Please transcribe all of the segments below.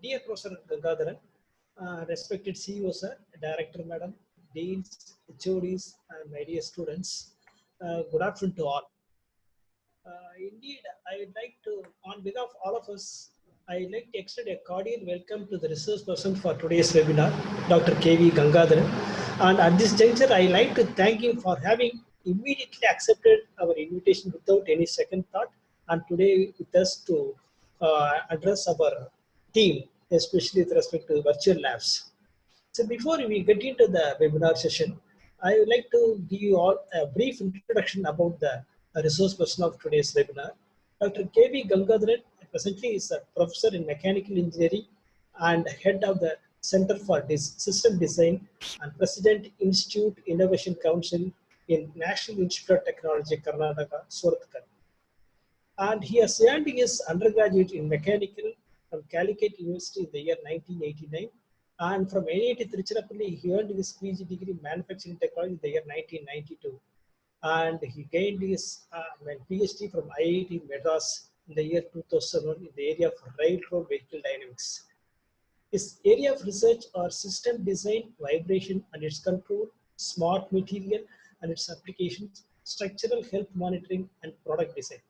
Dear Professor Gangadharan, respected CEO sir, Director Madam, Deans, HODs, and my dear students, good afternoon to all. Indeed, I would like to, on behalf of all of us, I would like to extend a cordial welcome to the resource person for today's webinar, Dr. KV Gangadharan. And at this juncture, I would like to thank him for having immediately accepted our invitation without any second thought, and today with us to address our theme, especially with respect to virtual labs. So before we get into the webinar session, I would like to give you all a brief introduction about the resource person of today's webinar. Dr. KV Gangadharan presently is a professor in mechanical engineering and head of the Center for System Design and President Institute Innovation Council in National Institute of Technology, Karnataka, Surathkal. And he has earned his undergraduate in mechanical from Calicut University in the year 1989. And from NIT Tiruchirappalli, he earned his PG degree in manufacturing technology in the year 1992. And he gained his PhD from IIT Madras in the year 2001 in the area of railroad vehicle dynamics. His area of research are system design, vibration and its control, smart material and its applications, structural health monitoring, and product design.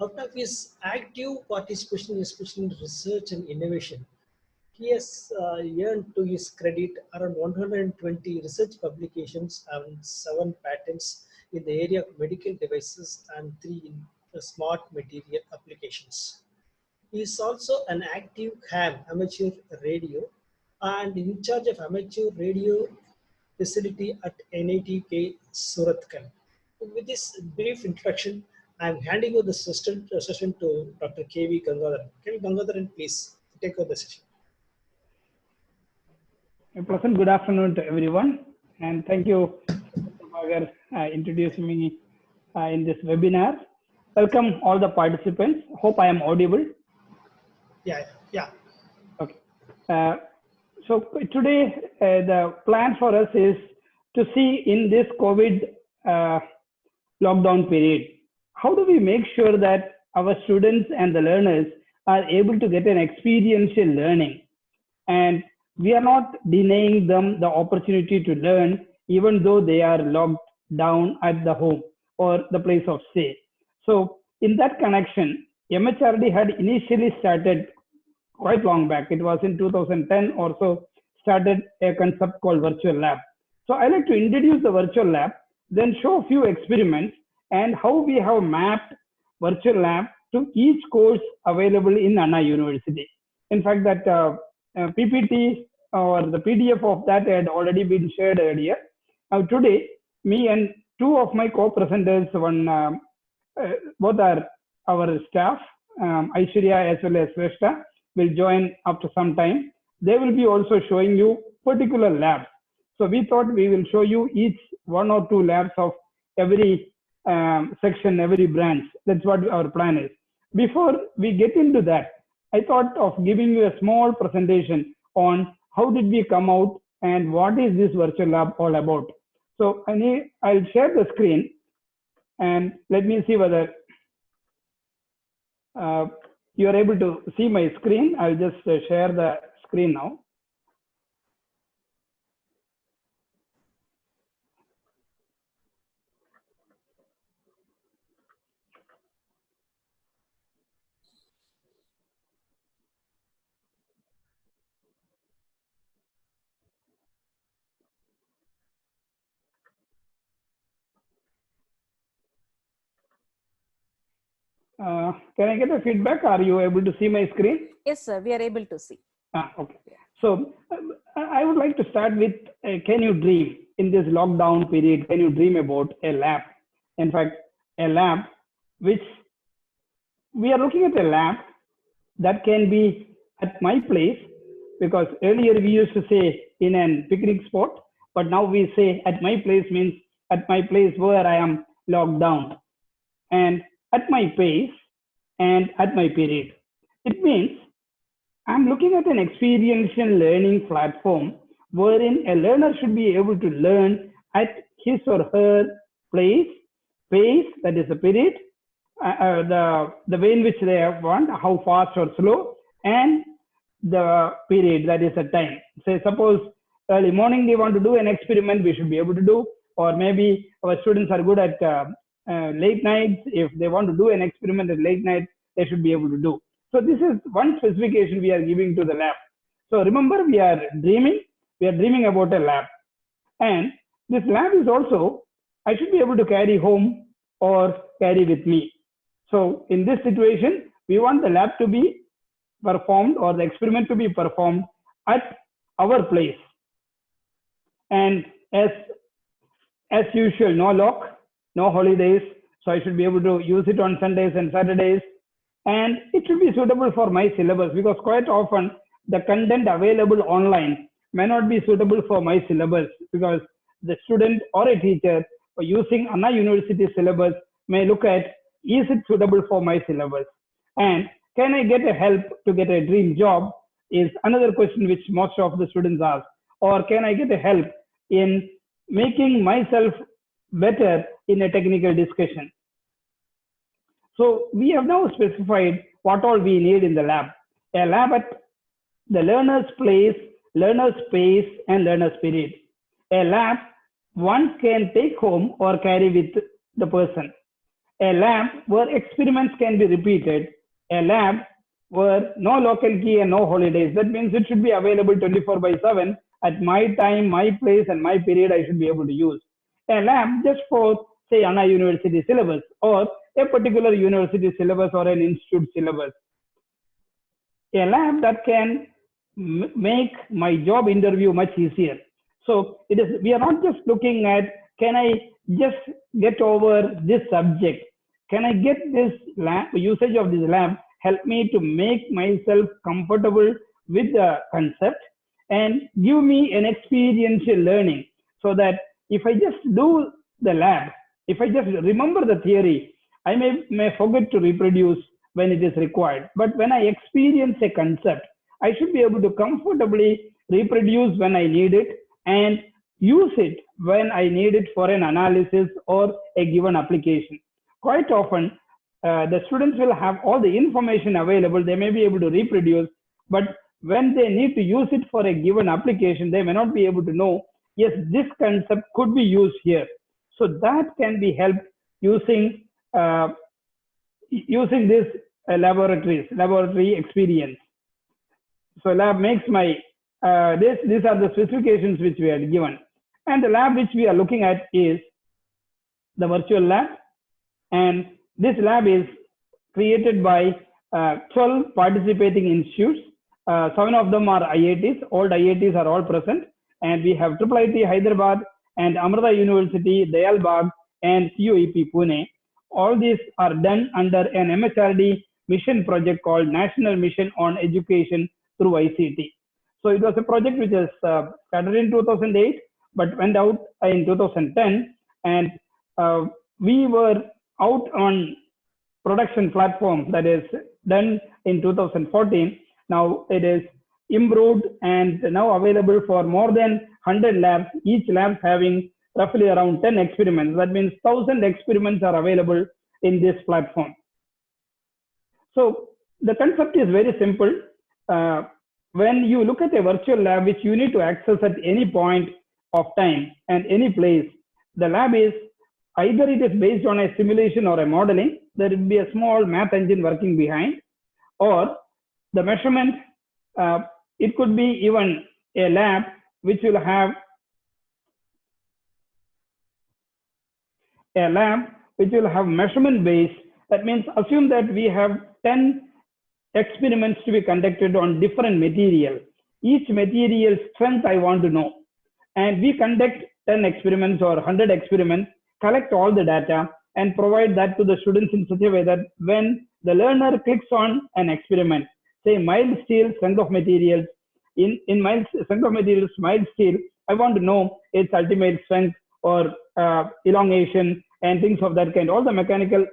Out of his active participation, especially in research and innovation, he has earned to his credit around 120 research publications and 7 patents in the area of medical devices and 3 in smart material applications. He is also an active ham amateur radio and in charge of amateur radio facility at NIT Surathkal. With this brief introduction, I am handing over the session to Dr. KV Gangadharan. KV Gangadharan, please take over the session. A pleasant good afternoon to everyone, and thank you for introducing me in this webinar. Welcome all the participants. Hope I am audible. Yeah. Okay. So today the plan for us is to see in this COVID lockdown period, how do we make sure that our students and the learners are able to get an experiential learning, and we are not denying them the opportunity to learn even though they are locked down at the home or the place of stay. So in that connection, MHRD had initially started quite long back. It was in 2010 or so, started a concept called virtual lab. So I like to introduce the virtual lab, then show a few experiments and how we have mapped virtual lab to each course available in Anna University. In fact, that PPT or the PDF of that had already been shared earlier. Now today, me and 2 of my co-presenters, both are our staff, Aishwarya as well as Sveshta, will join after some time. They will be also showing you particular labs. So we thought we will show you each 1 or 2 labs of every section, every branch. That's what our plan is. Before we get into that, I thought of giving you a small presentation on how did we come out and what is this virtual lab all about. So I'll share the screen and let me see whether you are able to see my screen. I'll just share the screen now. Can I get a feedback? Are you able to see my screen? Yes, sir. We are able to see. Okay. So I would like to start with, can you dream in this lockdown period? Can you dream about a lab? In fact, a lab which we are looking at a lab that can be at my place, because earlier we used to say in a picnic spot, but now we say at my place means at my place where I am locked down, and at my pace and at my period. It means I'm looking at an experiential learning platform wherein a learner should be able to learn at his or her place, pace, that is the period, the way in which they want, how fast or slow, and the period, that is the time. Say suppose early morning they want to do an experiment, we should be able to do, or maybe our students are good at late nights. If they want to do an experiment at late night, they should be able to do. So this is one specification we are giving to the lab. So remember, we are dreaming about a lab, and this lab is also, I should be able to carry home or carry with me. So in this situation, we want the lab to be performed or the experiment to be performed at our place. And as usual, no lock, no holidays. So I should be able to use it on Sundays and Saturdays. And it should be suitable for my syllabus, because quite often the content available online may not be suitable for my syllabus, because the student or a teacher using Anna University syllabus may look at, is it suitable for my syllabus? And can I get a help to get a dream job is another question which most of the students ask. Or can I get a help in making myself better in a technical discussion? So we have now specified what all we need in the lab. A lab at the learner's place, learner's space, and learner's spirit. A lab one can take home or carry with the person. A lab where experiments can be repeated. A lab where no local key and no holidays. That means it should be available 24/7 at my time, my place, and my period I should be able to use. A lab just for, say, Anna University syllabus or a particular university syllabus or an institute syllabus. A lab that can make my job interview much easier. So we are not just looking at, can I just get over this subject? Can I get this usage of this lab help me to make myself comfortable with the concept and give me an experiential learning, so that if I just do the lab, if I just remember the theory, I may forget to reproduce when it is required. But when I experience a concept, I should be able to comfortably reproduce when I need it and use it when I need it for an analysis or a given application. Quite often, the students will have all the information available. They may be able to reproduce, but when they need to use it for a given application, they may not be able to know, yes, this concept could be used here. So that can be helped using this laboratory experience. So lab makes my, these are the specifications which we had given. And the lab which we are looking at is the virtual lab. And this lab is created by 12 participating institutes. 7 of them are IITs. All IITs are all present. And we have IIIT Hyderabad and Amrita University, Dayalbagh, and CUEP Pune. All these are done under an MHRD mission project called National Mission on Education through ICT. So it was a project which was started in 2008, but went out in 2010. And we were out on production platform, that is done in 2014. Now it is improved and now available for more than 100 labs, each lab having roughly around 10 experiments. That means 1,000 experiments are available in this platform. So the concept is very simple. When you look at a virtual lab, which you need to access at any point of time and any place, the lab is either it is based on a simulation or a modeling. There will be a small math engine working behind, or the measurement, it could be even a lab which will have measurement based. That means assume that we have 10 experiments to be conducted on different material. Each material strength I want to know. And we conduct 10 experiments or 100 experiments, collect all the data and provide that to the students in such a way that when the learner clicks on an experiment, say mild steel strength of materials, in mild strength of materials, mild steel, I want to know its ultimate strength or elongation and things of that kind. All the mechanical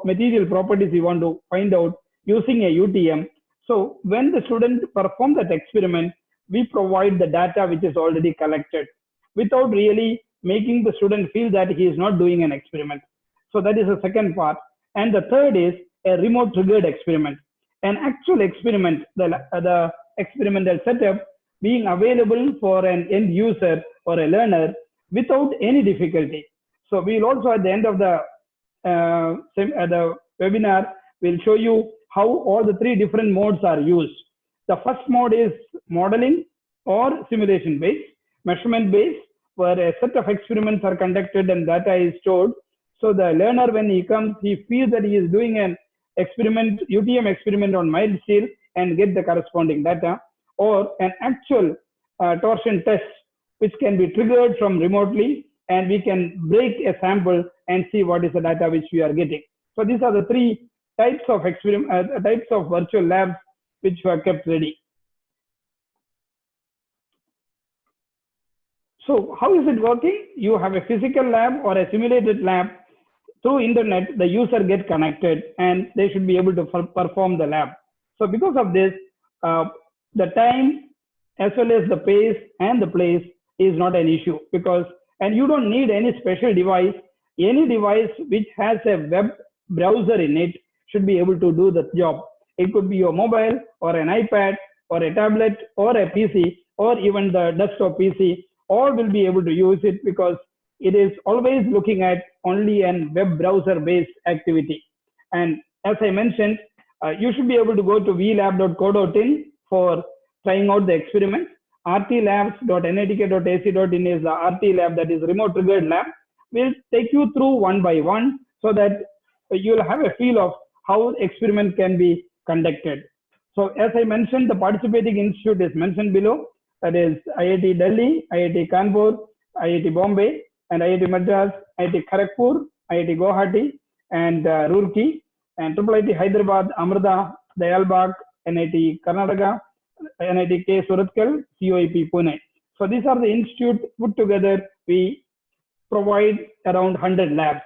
material properties we want to find out using a UTM. So when the student performs that experiment, we provide the data which is already collected without really making the student feel that he is not doing an experiment. So that is the second part. And the third is a remote triggered experiment. an actual experiment, the experimental setup being available for an end user or a learner without any difficulty. So we'll also at the end of the webinar, we'll show you how all the three different modes are used. The first mode is modeling or simulation based, measurement based, where a set of experiments are conducted and data is stored. So the learner, when he comes, he feels that he is doing an experiment, UTM experiment on mild steel and get the corresponding data, or an actual torsion test, which can be triggered from remotely, and we can break a sample and see what is the data which we are getting. So these are the three types of types of virtual labs which were kept ready. So how is it working? You have a physical lab or a simulated lab. Through internet, the user gets connected and they should be able to perform the lab. So because of this, the time as well as the pace and the place is not an issue, because, and you don't need any special device. Any device which has a web browser in it should be able to do the job. It could be your mobile or an iPad or a tablet or a PC or even the desktop PC. All will be able to use it because it is always looking at only a web browser based activity. And as I mentioned, you should be able to go to vlab.co.in for trying out the experiment. rtlabs.nitk.ac.in is the RT lab, that is remote triggered lab. We'll take you through one by one so that you'll have a feel of how experiment can be conducted. So as I mentioned, the participating institute is mentioned below. That is IIT Delhi, IIT Kanpur, IIT Bombay, and IIT Madras, IIT Kharagpur, IIT Guwahati, and Roorkee, and IIT Hyderabad, Amrita, Dayalbagh, NIT Karnataka, NIT K Surathkal, COEP Pune. So these are the institutes put together. We provide around 100 labs.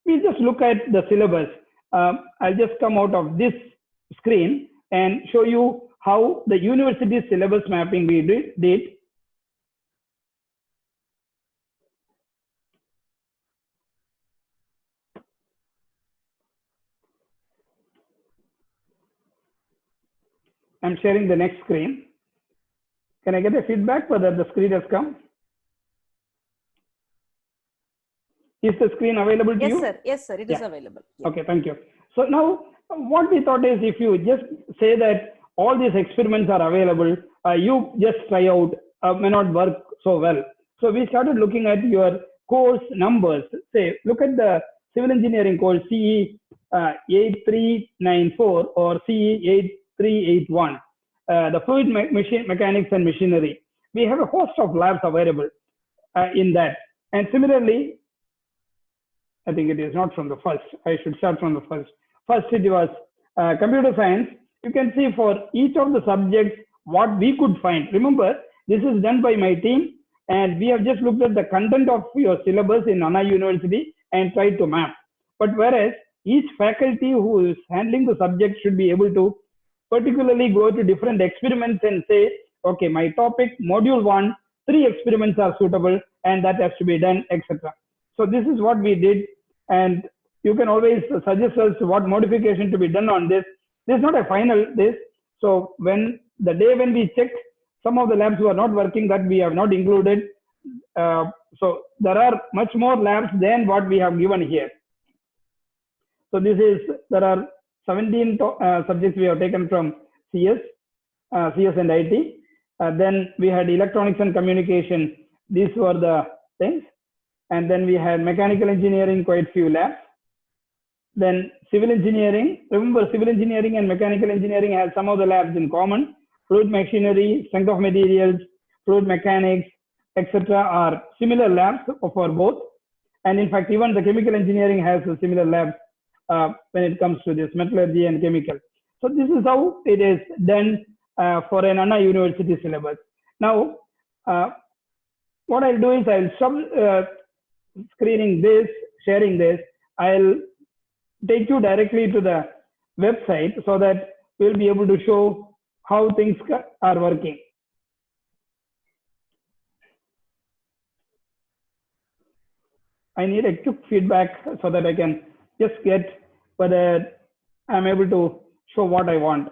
We just look at the syllabus. I'll just come out of this screen and show you how the university syllabus mapping we did. I'm sharing the next screen. Can I get a feedback whether the screen has come? Is the screen available to you? Yes, sir. It is available. Yeah. Okay, thank you. So now what we thought is, if you just say that all these experiments are available, you just try out, may not work so well. So we started looking at your course numbers. Say, look at the civil engineering course CE 8394 or CE 8381, the fluid mechanics and machinery. We have a host of labs available in that. And similarly, I think it is not from the first. I should start from the first. First, it was computer science. You can see for each of the subjects what we could find. Remember, this is done by my team, and we have just looked at the content of your syllabus in Anna University and tried to map. But whereas each faculty who is handling the subject should be able to particularly go to different experiments and say, okay, my topic, module 1, 3 experiments are suitable and that has to be done, etc. So this is what we did, and you can always suggest us what modification to be done on this. This is not a final this. So when the day when we check, some of the labs were not working, that we have not included. So there are much more labs than what we have given here. So this is, there are 17 subjects we have taken from CS and IT. Then we had electronics and communication. These were the things. And then we had mechanical engineering, quite few labs. Then civil engineering. Remember, civil engineering and mechanical engineering has some of the labs in common. Fluid machinery, strength of materials, fluid mechanics, etc. are similar labs for both. And in fact, even the chemical engineering has a similar labs when it comes to this metallurgy and chemical. So this is how it is done for an Anna University syllabus. Now, what I'll do is I'll stop screening this, sharing this. I'll take you directly to the website so that we'll be able to show how things are working. I need a quick feedback so that I can just get whether I'm able to show what I want.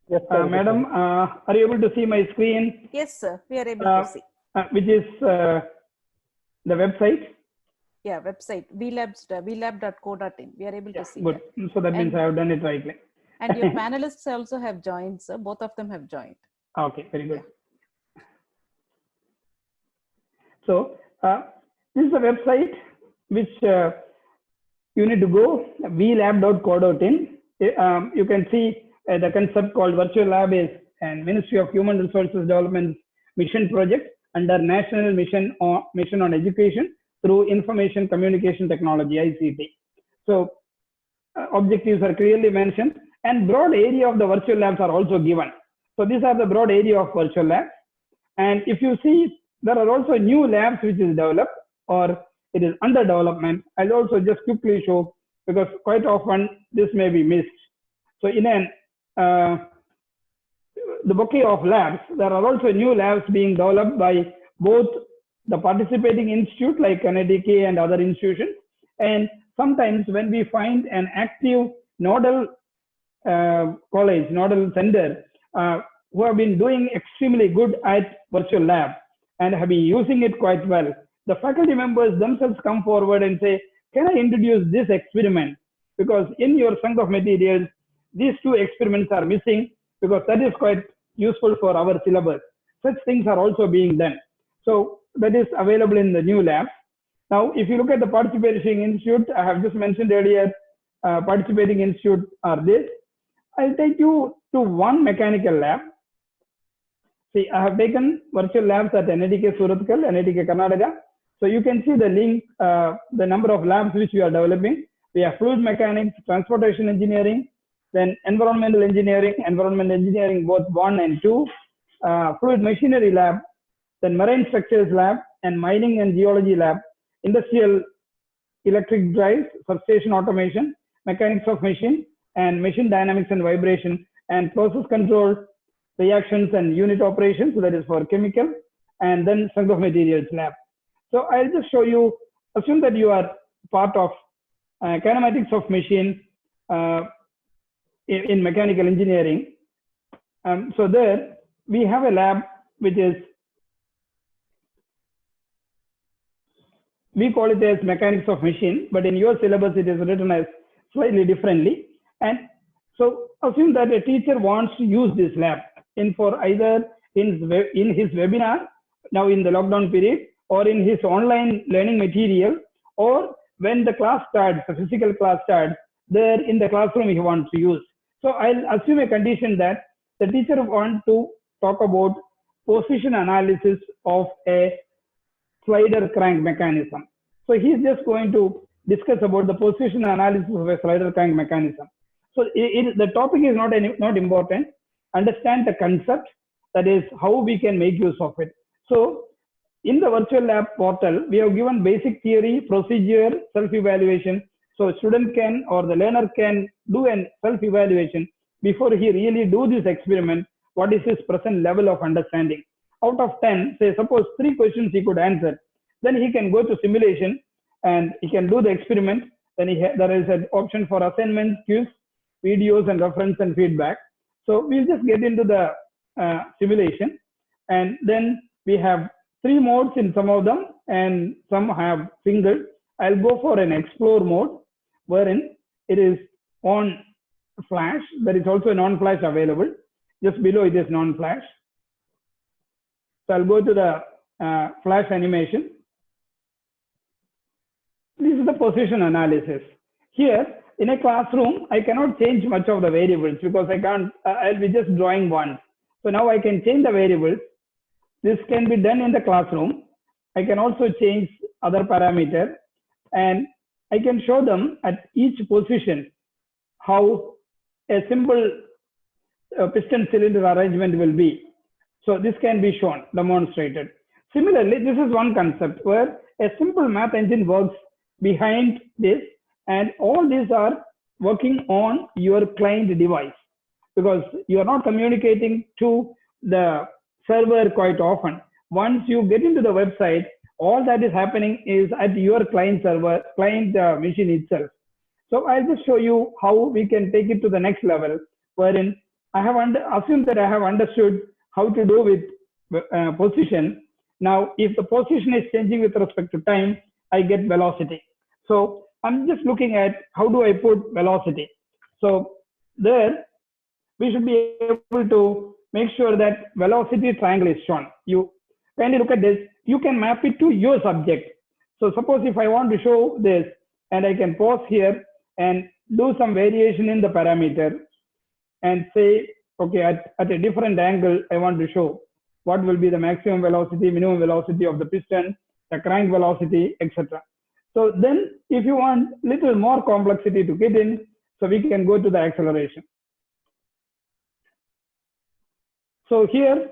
Yes, sir. Madam, are you able to see my screen? Yes, sir. We are able to see. Which is the website? Yeah, website vlab.co.in. We are able to see Good. that. So that means I have done it rightly. And your panelists also have joined, sir. Both of them have joined. Okay, very good. So this is a website which you need to go, vlab.co.in. You can see the concept called virtual lab is and Ministry of Human Resources Development mission project under National Mission on Education through Information Communication Technology, ICT. So objectives are clearly mentioned and broad area of the virtual labs are also given. So these are the broad area of virtual labs. And if you see, there are also new labs which is developed or it is under development. I'll also just quickly show because quite often this may be missed. So in the bouquet of labs, there are also new labs being developed by both the participating institute like NITK and other institutions. And sometimes when we find an active nodal college, nodal center who have been doing extremely good at virtual lab and have been using it quite well, the faculty members themselves come forward and say, can I introduce this experiment? Because in your chunk of materials, these two experiments are missing because that is quite useful for our syllabus. Such things are also being done. So that is available in the new labs. Now, if you look at the participating institute, I have just mentioned earlier, participating institute are this. I'll take you to one mechanical lab. See, I have taken virtual labs at NITK Surathkal, NITK Karnataka. So you can see the link, the number of labs which we are developing. We have fluid mechanics, transportation engineering, then environmental engineering both 1 and 2, fluid machinery lab, then marine structures lab, and mining and geology lab, industrial electric drives, substation automation, mechanics of machine, and machine dynamics and vibration, and process control, reactions and unit operations, so that is for chemical, and then chunk of materials lab. So I'll just show you, assume that you are part of kinematics of machine in mechanical engineering. So there we have a lab which is, we call it as mechanics of machine, but in your syllabus it is written as slightly differently. And so assume that a teacher wants to use this lab in for either in his webinar now in the lockdown period, or in his online learning material, or when the class starts, the physical class starts, there in the classroom he wants to use. So I'll assume a condition that the teacher wants to talk about position analysis of a slider crank mechanism. So he's just going to discuss about the position analysis of a slider crank mechanism. So the topic is not important. Understand the concept, that is how we can make use of it. So in the virtual lab portal, we have given basic theory, procedure, self-evaluation. So student can or the learner can do a self-evaluation before he really do this experiment. What is his present level of understanding? Out of 10, say suppose 3 questions he could answer, then he can go to simulation and he can do the experiment. Then there is an option for assignments, quiz, videos, and reference and feedback. So we'll just get into the simulation, and then we have 3 modes in some of them, and some have single. I'll go for an explore mode, wherein it is on flash. There is also a non-flash available. Just below it is non-flash. So I'll go to the flash animation. This is the position analysis. Here in a classroom, I cannot change much of the variables because I can't, I'll be just drawing one. So now I can change the variables. This can be done in the classroom. I can also change other parameters, and I can show them at each position how a simple piston cylinder arrangement will be. So this can be shown, demonstrated. Similarly, this is one concept where a simple math engine works behind this, and all these are working on your client device because you are not communicating to the server quite often. Once you get into the website, all that is happening is at your client server, client machine itself. So I'll just show you how we can take it to the next level, wherein I have assumed that I have understood how to do with position. Now, if the position is changing with respect to time, I get velocity. So I'm just looking at how do I put velocity. So there, we should be able to make sure that velocity triangle is shown. You kindly look at this. You can map it to your subject. So suppose if I want to show this, and I can pause here and do some variation in the parameter and say, okay, at a different angle, I want to show what will be the maximum velocity, minimum velocity of the piston, the crank velocity, etc. So then if you want little more complexity to get in, so we can go to the acceleration. So here,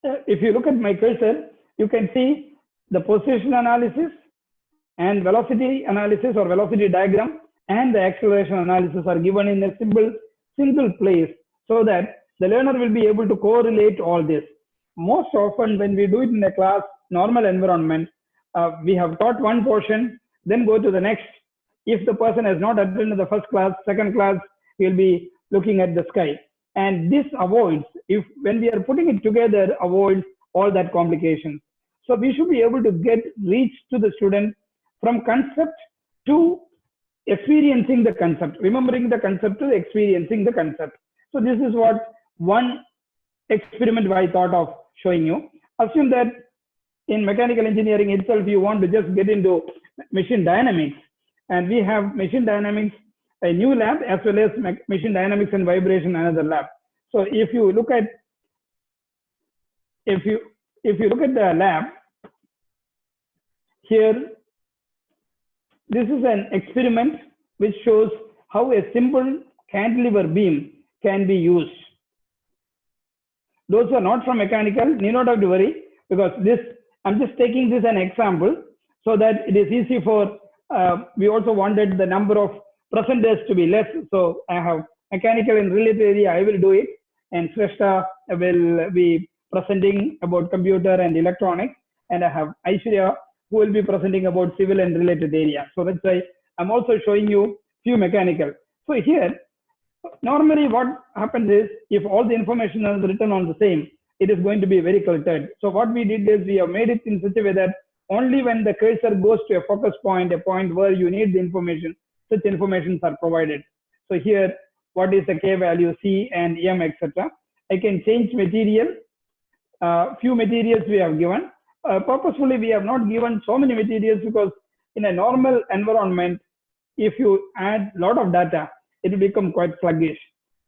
if you look at my cursor, you can see the position analysis and velocity analysis or velocity diagram and the acceleration analysis are given in a single place, so that the learner will be able to correlate all this. Most often when we do it in a class, normal environment, we have taught one portion, then go to the next. If the person has not attended the first class, second class, he will be looking at the sky. And this avoids, when we are putting it together, avoids all that complications. So we should be able to reach to the student from concept to experiencing the concept, remembering the concept to experiencing the concept. So this is what one experiment I thought of showing you. Assume that in mechanical engineering itself, you want to just get into machine dynamics, and we have machine dynamics, a new lab, as well as machine dynamics and vibration, another lab. So if you look at the lab here, this is an experiment which shows how a simple cantilever beam can be used. Those who are not from mechanical need not have to worry, because I'm just taking this an example so that it is easy for, we also wanted the number of presenters to be less. So I have mechanical and related area, I will do it, and Shrestha will be presenting about computer and electronics, and I have Aishwarya who will be presenting about civil and related area. So that's why I'm also showing you few mechanical. So here, normally what happens is, if all the information is written on the same, it is going to be very cluttered. So what we did is we have made it in such a way that only when the cursor goes to a focus point, a point where you need the information, such informations are provided. So here, what is the K value, C and M, etc. I can change material. Few materials we have given. Purposefully, we have not given so many materials, because in a normal environment, if you add a lot of data, it will become quite sluggish.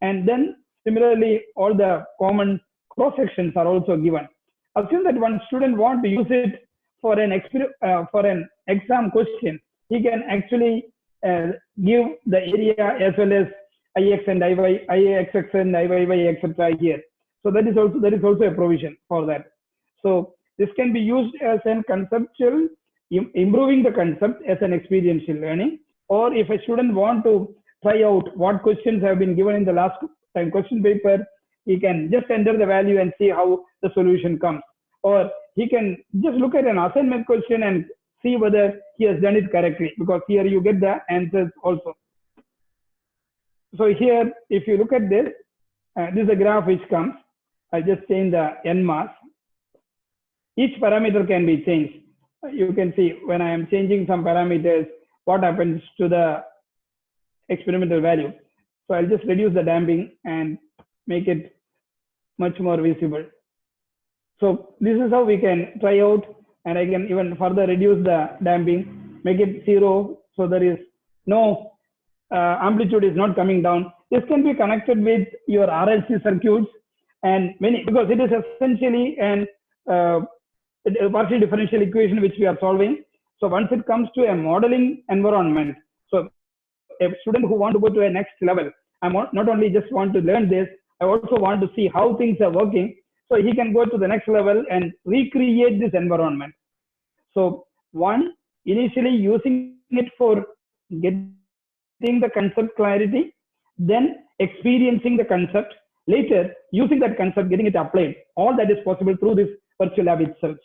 And then similarly, all the common cross sections are also given. Assume that one student wants to use it for an exam question. He can actually give the area as well as IX and IY, IXX and IYY, etc. here. So there is also a provision for that. So this can be used as a conceptual, improving the concept as an experiential learning. Or if a student wants to try out what questions have been given in the last time question paper, he can just enter the value and see how the solution comes. Or he can just look at an assignment question and see whether he has done it correctly, because here you get the answers also. So here, if you look at this, this is a graph which comes. I'll just change the n mass. Each parameter can be changed. You can see when I am changing some parameters, what happens to the experimental value. So I'll just reduce the damping and make it much more visible. So this is how we can try out, and I can even further reduce the damping, make it 0, so there is no amplitude is not coming down. This can be connected with your RLC circuits and because it is essentially a partial differential equation which we are solving. So once it comes to a modeling environment, so a student who wants to go to a next level, I not only just want to learn this, I also want to see how things are working. So he can go to the next level and recreate this environment. So one, initially using it for getting the concept clarity, then experiencing the concept, later using that concept, getting it applied. All that is possible through this virtual lab itself.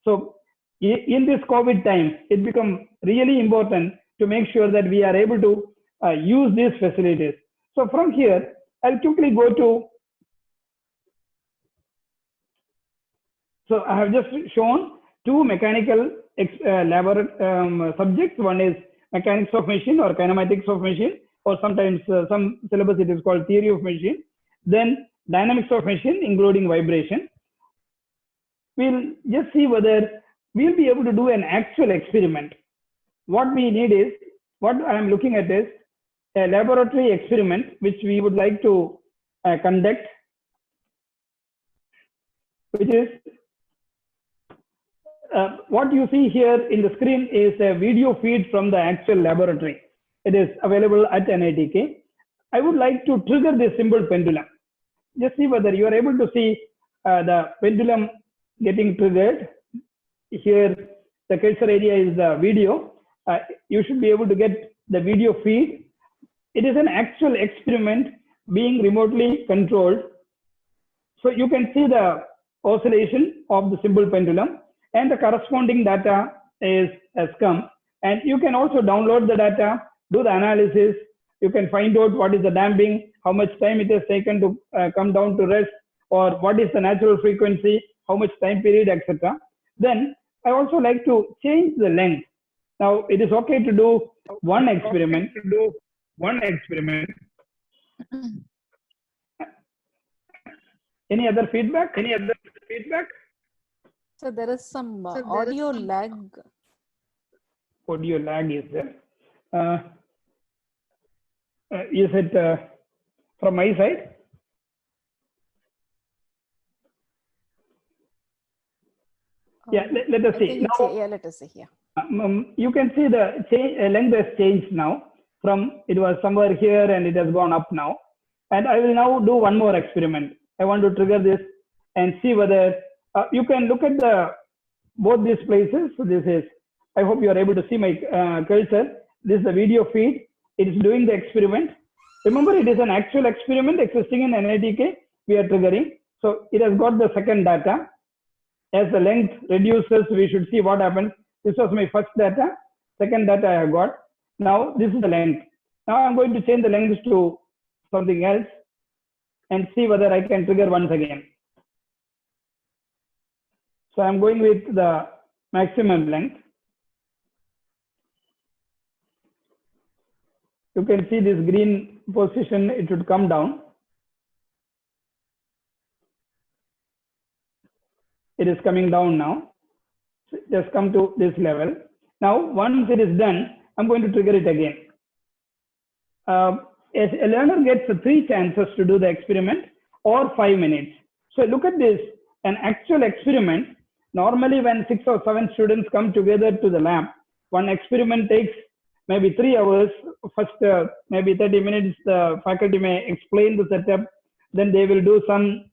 So in this COVID time, it becomes really important to make sure that we are able to use these facilities. So from here, I'll quickly go to, so I have just shown two mechanical subjects. One is mechanics of machine or kinematics of machine, or sometimes some syllabus it is called theory of machine. Then dynamics of machine, including vibration. We'll just see whether we'll be able to do an actual experiment. What we need is, what I am looking at is a laboratory experiment which we would like to conduct, which is what you see here in the screen is a video feed from the actual laboratory. It is available at NITK. I would like to trigger this symbol pendulum. Just see whether you are able to see the pendulum getting triggered. Here, the cursor area is the video. You should be able to get the video feed. It is an actual experiment being remotely controlled. So you can see the oscillation of the symbol pendulum, and the corresponding data has come. And you can also download the data, do the analysis. You can find out what is the damping, how much time it has taken to come down to rest, or what is the natural frequency, how much time period, etc. Then I also like to change the length. Now it is okay to do one experiment. Any other feedback? So there is some audio lag. Audio lag is there. Is it from my side? Yeah, let us see. Now, yeah, let us see here. You can see the length has changed now. From it was somewhere here and it has gone up now. And I will now do one more experiment. I want to trigger this and see whether you can look at both these places. So this is, I hope you are able to see my cursor. This is the video feed. It is doing the experiment. Remember, it is an actual experiment existing in NITK. We are triggering. So it has got the second data. As the length reduces, we should see what happens. This was my first data. Second data I have got. Now this is the length. Now I'm going to change the length to something else and see whether I can trigger once again. So I'm going with the maximum length. You can see this green position, it should come down. It is coming down now. So just come to this level. Now, once it is done, I'm going to trigger it again. As a learner gets 3 chances to do the experiment or 5 minutes. So look at this, an actual experiment. Normally when 6 or 7 students come together to the lab, one experiment takes maybe 3 hours. First, maybe 30 minutes, the faculty may explain the setup. Then they will do some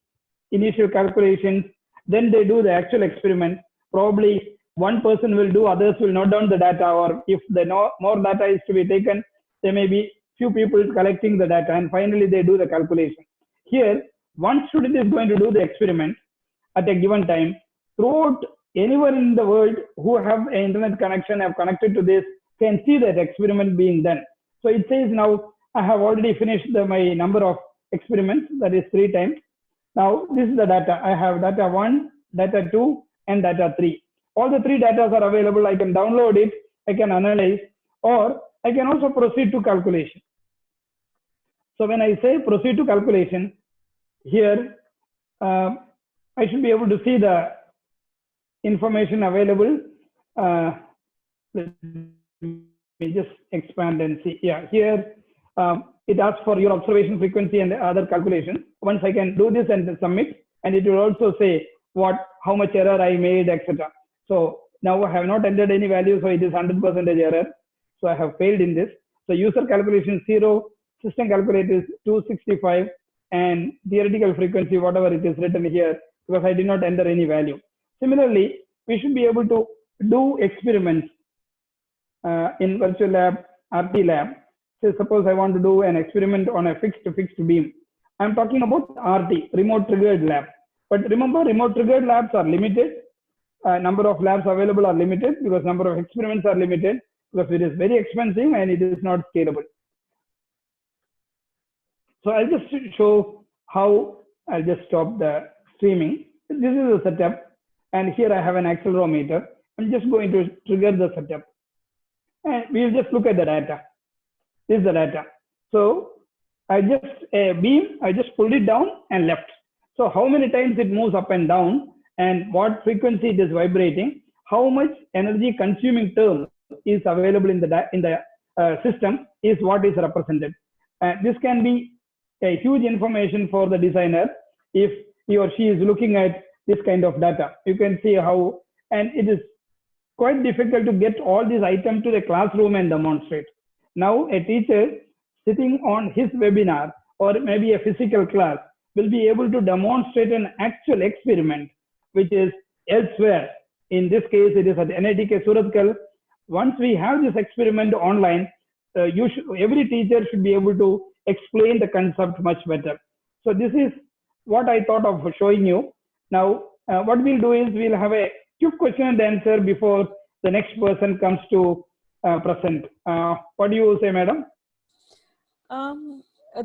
initial calculations. Then they do the actual experiment. Probably one person will do, others will note down the data, or if more data is to be taken, there may be few people collecting the data, and finally they do the calculation. Here, one student is going to do the experiment at a given time. Throughout anywhere in the world who have an internet connection, have connected to this, can see that experiment being done. So it says now, I have already finished my number of experiments, that is 3 times. Now this is the data. I have data 1, data 2, and data 3. All the 3 data are available. I can download it, I can analyze, or I can also proceed to calculation. So when I say proceed to calculation, here I should be able to see the information available. Let me just expand and see. Yeah, here it asks for your observation frequency and other calculations. Once I can do this and submit, and it will also say how much error I made, etc. So now I have not entered any value, so it is 100% error. So I have failed in this. So user calculation 0, system calculator is 265, and theoretical frequency, whatever it is written here, because I did not enter any value. Similarly, we should be able to do experiments in virtual lab, RT lab. So suppose I want to do an experiment on a fixed beam. I'm talking about RT, remote triggered lab. But remember, remote triggered labs are limited. Number of labs available are limited because number of experiments are limited. because it is very expensive and it is not scalable. So I'll just show how. I'll just stop the streaming. This is the setup, and here I have an accelerometer. I'm just going to trigger the setup, and we'll just look at the data. This is the data. So I just beam, I just pulled it down and left. So how many times it moves up and down, and what frequency it is vibrating, how much energy consuming term is available in the system is what is represented. This can be a huge information for the designer if he or she is looking at this kind of data. You can see how, and it is quite difficult to get all these items to the classroom and demonstrate. Now a teacher sitting on his webinar or maybe a physical class will be able to demonstrate an actual experiment which is elsewhere. In this case, it is at NITK Surathkal. Once we have this experiment online, every teacher should be able to explain the concept much better. So this is what I thought of showing you. Now, what we'll do is we'll have a quick question and answer before the next person comes to present. What do you say, madam?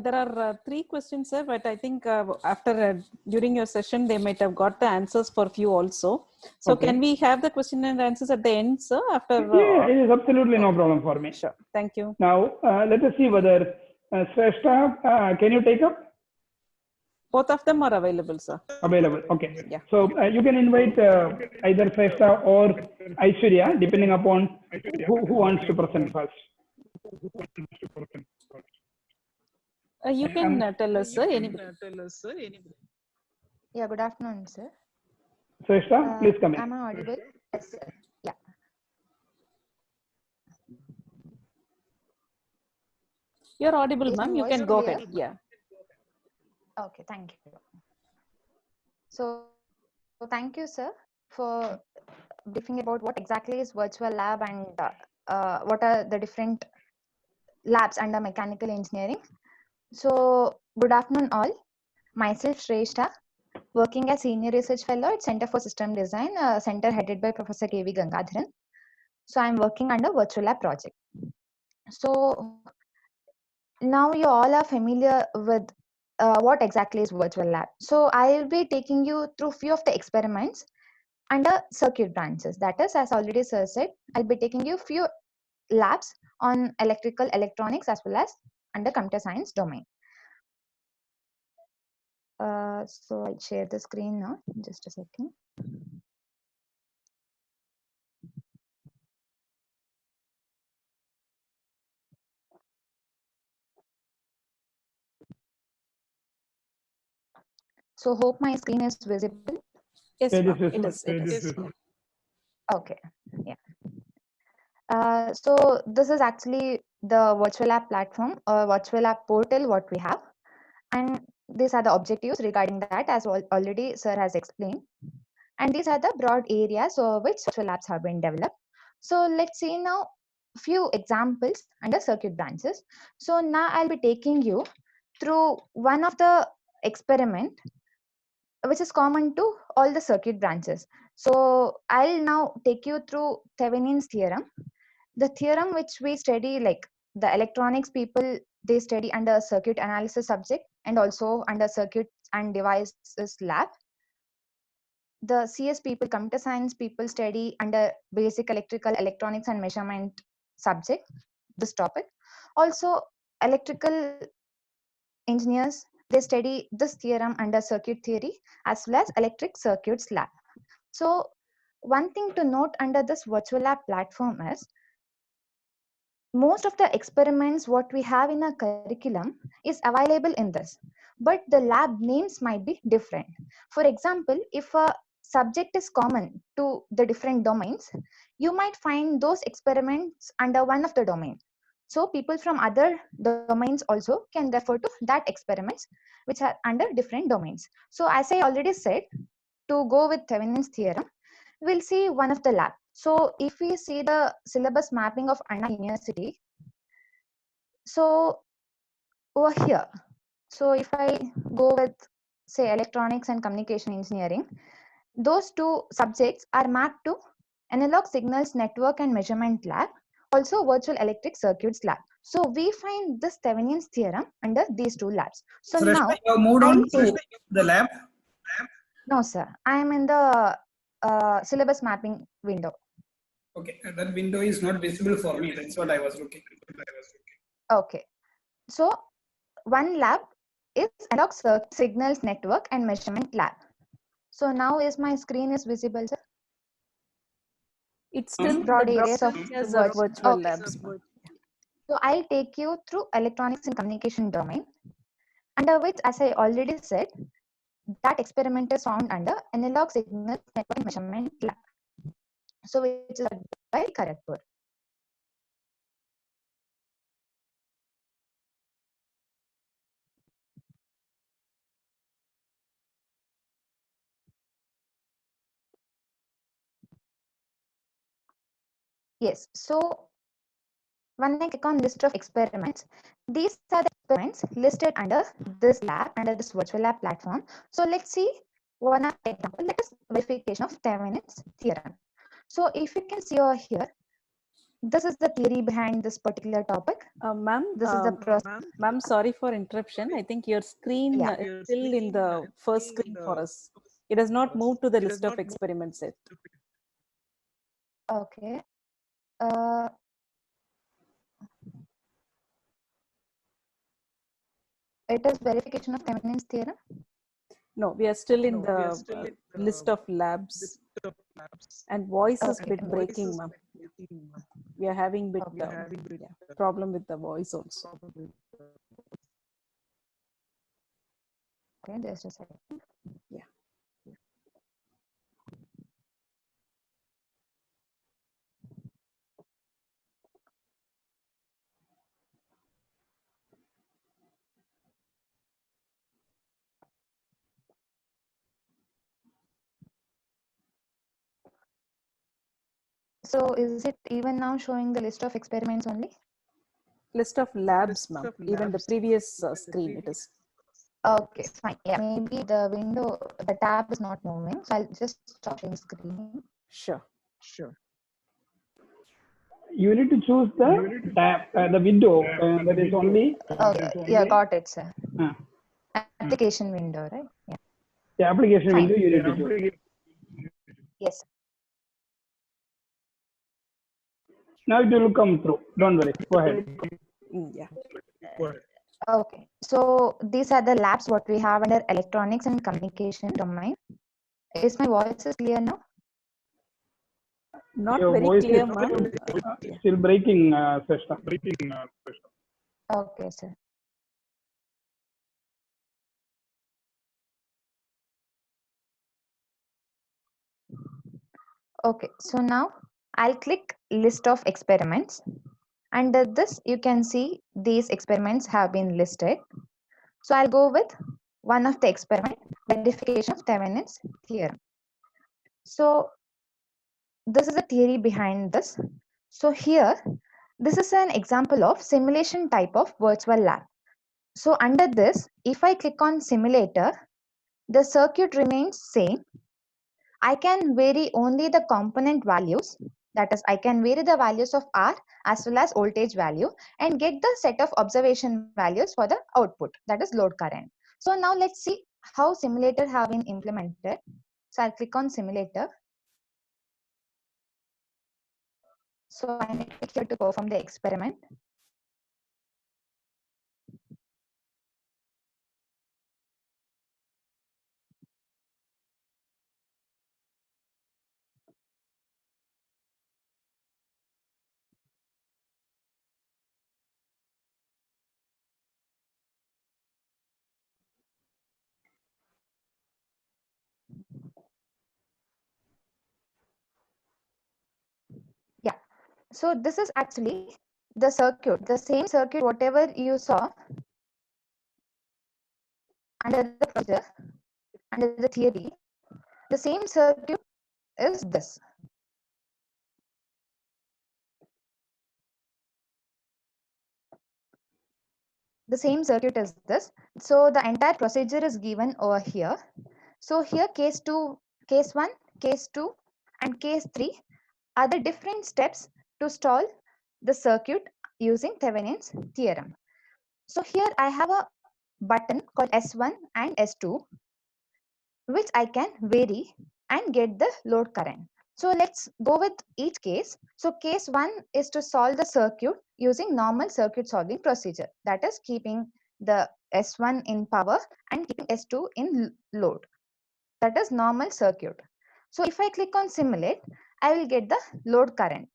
There are 3 questions, sir, but I think after during your session, they might have got the answers for few also. So Okay. can we have the question and answers at the end, sir? After Yeah, it is absolutely no problem for me. Sure. Thank you. Now, let us see whether Shrestha, can you take up? Both of them are available, sir. Available. Okay. Yeah. So you can invite either Shrestha or Aishwarya, depending upon who wants to present first. You can tell us, sir. Anybody. Yeah, good afternoon, sir. Shrestha, please come in. Am I audible? Yes, sir. Yeah. You're audible, Is my ma'am. You voice can go clear? ahead. Yeah. Okay, thank you. So thank you, sir, for briefing about what exactly is virtual lab and what are the different labs under mechanical engineering. So good afternoon, all. Myself, Shrestha, working as Senior Research Fellow at Center for System Design, center headed by Professor K V Gangadharan. So I'm working under virtual lab project. So now you all are familiar with what exactly is virtual lab. So I'll be taking you through few of the experiments under circuit branches. That is, as already sir said, I'll be taking you few labs on electrical, electronics, as well as under computer science domain. So I'll share the screen now, just a second. So hope my screen is visible. Yes, It ma'am. is It is. It is. Okay, yeah. So this is actually the virtual app platform or virtual app portal what we have, and these are the objectives regarding that, as already sir has explained, and these are the broad areas over which virtual apps have been developed. So let's see now few examples under circuit branches. So now I'll be taking you through one of the experiment which is common to all the circuit branches. So I'll now take you through Thevenin's theorem, the theorem which we study, like the electronics people, they study under circuit analysis subject and also under circuits and devices lab. The CS people, computer science people, study under basic electrical, electronics and measurement subject, this topic. Also electrical engineers, they study this theorem under circuit theory as well as electric circuits lab. So one thing to note under this virtual lab platform is most of the experiments what we have in our curriculum is available in this, but the lab names might be different. For example, if a subject is common to the different domains, you might find those experiments under one of the domain. So people from other domains also can refer to that experiments which are under different domains. So as I already said, to go with Thevenin's theorem, we'll see one of the lab. So if we see the syllabus mapping of Anna University, so over here, so if I go with say electronics and communication engineering, those two subjects are mapped to analog signals network and measurement lab, also virtual electric circuits lab. So we find this Thevenin's theorem under these two labs. So Sreshta, now you have moved on I'll to take, the lab. no sir, I am in the syllabus mapping window. Okay, that window is not visible for me. That's what I was looking. Okay, so one lab is analog signals network and measurement lab. So now is my screen is visible, sir? It's still Broad the areas of virtual okay. labs. So I'll take you through electronics and communication domain, under which, as I already said, that experiment is found under analog signals network and measurement lab. So which is by Kharagpur. Yes, so when I click on list of experiments, these are the experiments listed under this lab, under this virtual lab platform. So let's see one example, that is verification of Thevenin's theorem. So if you can see over here, this is the theory behind this particular topic. Ma'am, This is the process. ma'am, sorry for interruption. I think your screen Yeah. is still in the first screen for us. It has not moved to the list of experiments yet. Okay. It is verification of Thevenin's theorem. No, we are still in the list of labs. And voice is Okay. bit breaking, ma'am. We are having bit problem with the voice also. Okay, just a second. Yeah. So is it even now showing the list of experiments only? List of labs, ma'am. Even the previous screen it is. Okay, fine. Yeah, maybe the window, the tab is not moving. So I'll just stop sharing screen. Sure. You need to choose the tab, the window that is only. Okay, yeah, got it, sir. Uh, Application window, right? Yeah. the application Fine. window you need to choose. Yes. Now it will come through. Don't worry. Go ahead. Yeah. Okay. So these are the labs what we have under electronics and communication domain. Is my voice is clear now? Not Your very voice clear, is ma'am. still breaking, Sreshta. Okay, sir. Okay, so now I'll click list of experiments. Under this, you can see these experiments have been listed. So I'll go with one of the experiment, verification of Thevenin's theorem. So this is the theory behind this. So here, this is an example of simulation type of virtual lab. So under this, if I click on simulator, the circuit remains same. I can vary only the component values. That is, I can vary the values of R as well as voltage value and get the set of observation values for the output, that is load current. So now let's see how simulator have been implemented. So I'll click on simulator. So I need to click here to perform the experiment. Yeah, so this is actually the circuit, the same circuit, whatever you saw under the procedure, under the theory, the same circuit is this. The same circuit is this. So the entire procedure is given over here. So here case 2, case 1, case 2 and case 3 are the different steps to solve the circuit using Thevenin's theorem. So here I have a button called S1 and S2, which I can vary and get the load current. So let's go with each case. So case 1 is to solve the circuit using normal circuit solving procedure, that is keeping the S1 in power and keeping S2 in load, that is normal circuit. So if I click on simulate, I will get the load current.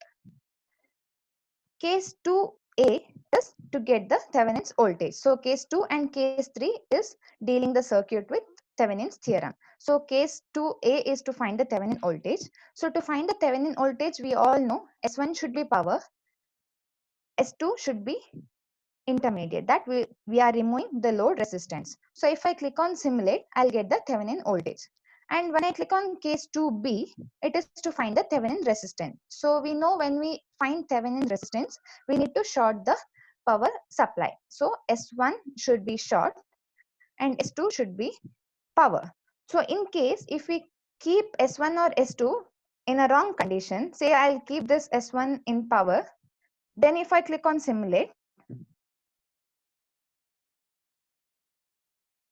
Case 2A is to get the Thevenin's voltage. So case 2 and case 3 is dealing the circuit with Thevenin's theorem. So case 2A is to find the Thevenin voltage. So to find the Thevenin voltage, we all know S1 should be power, S2 should be intermediate, that we are removing the load resistance. So if I click on simulate, I'll get the Thevenin voltage. And when I click on case 2B, it is to find the Thevenin resistance. So we know when we find Thevenin resistance, we need to short the power supply. So S1 should be short and S2 should be power. So in case if we keep S1 or S2 in a wrong condition, say I'll keep this S1 in power, then if I click on simulate,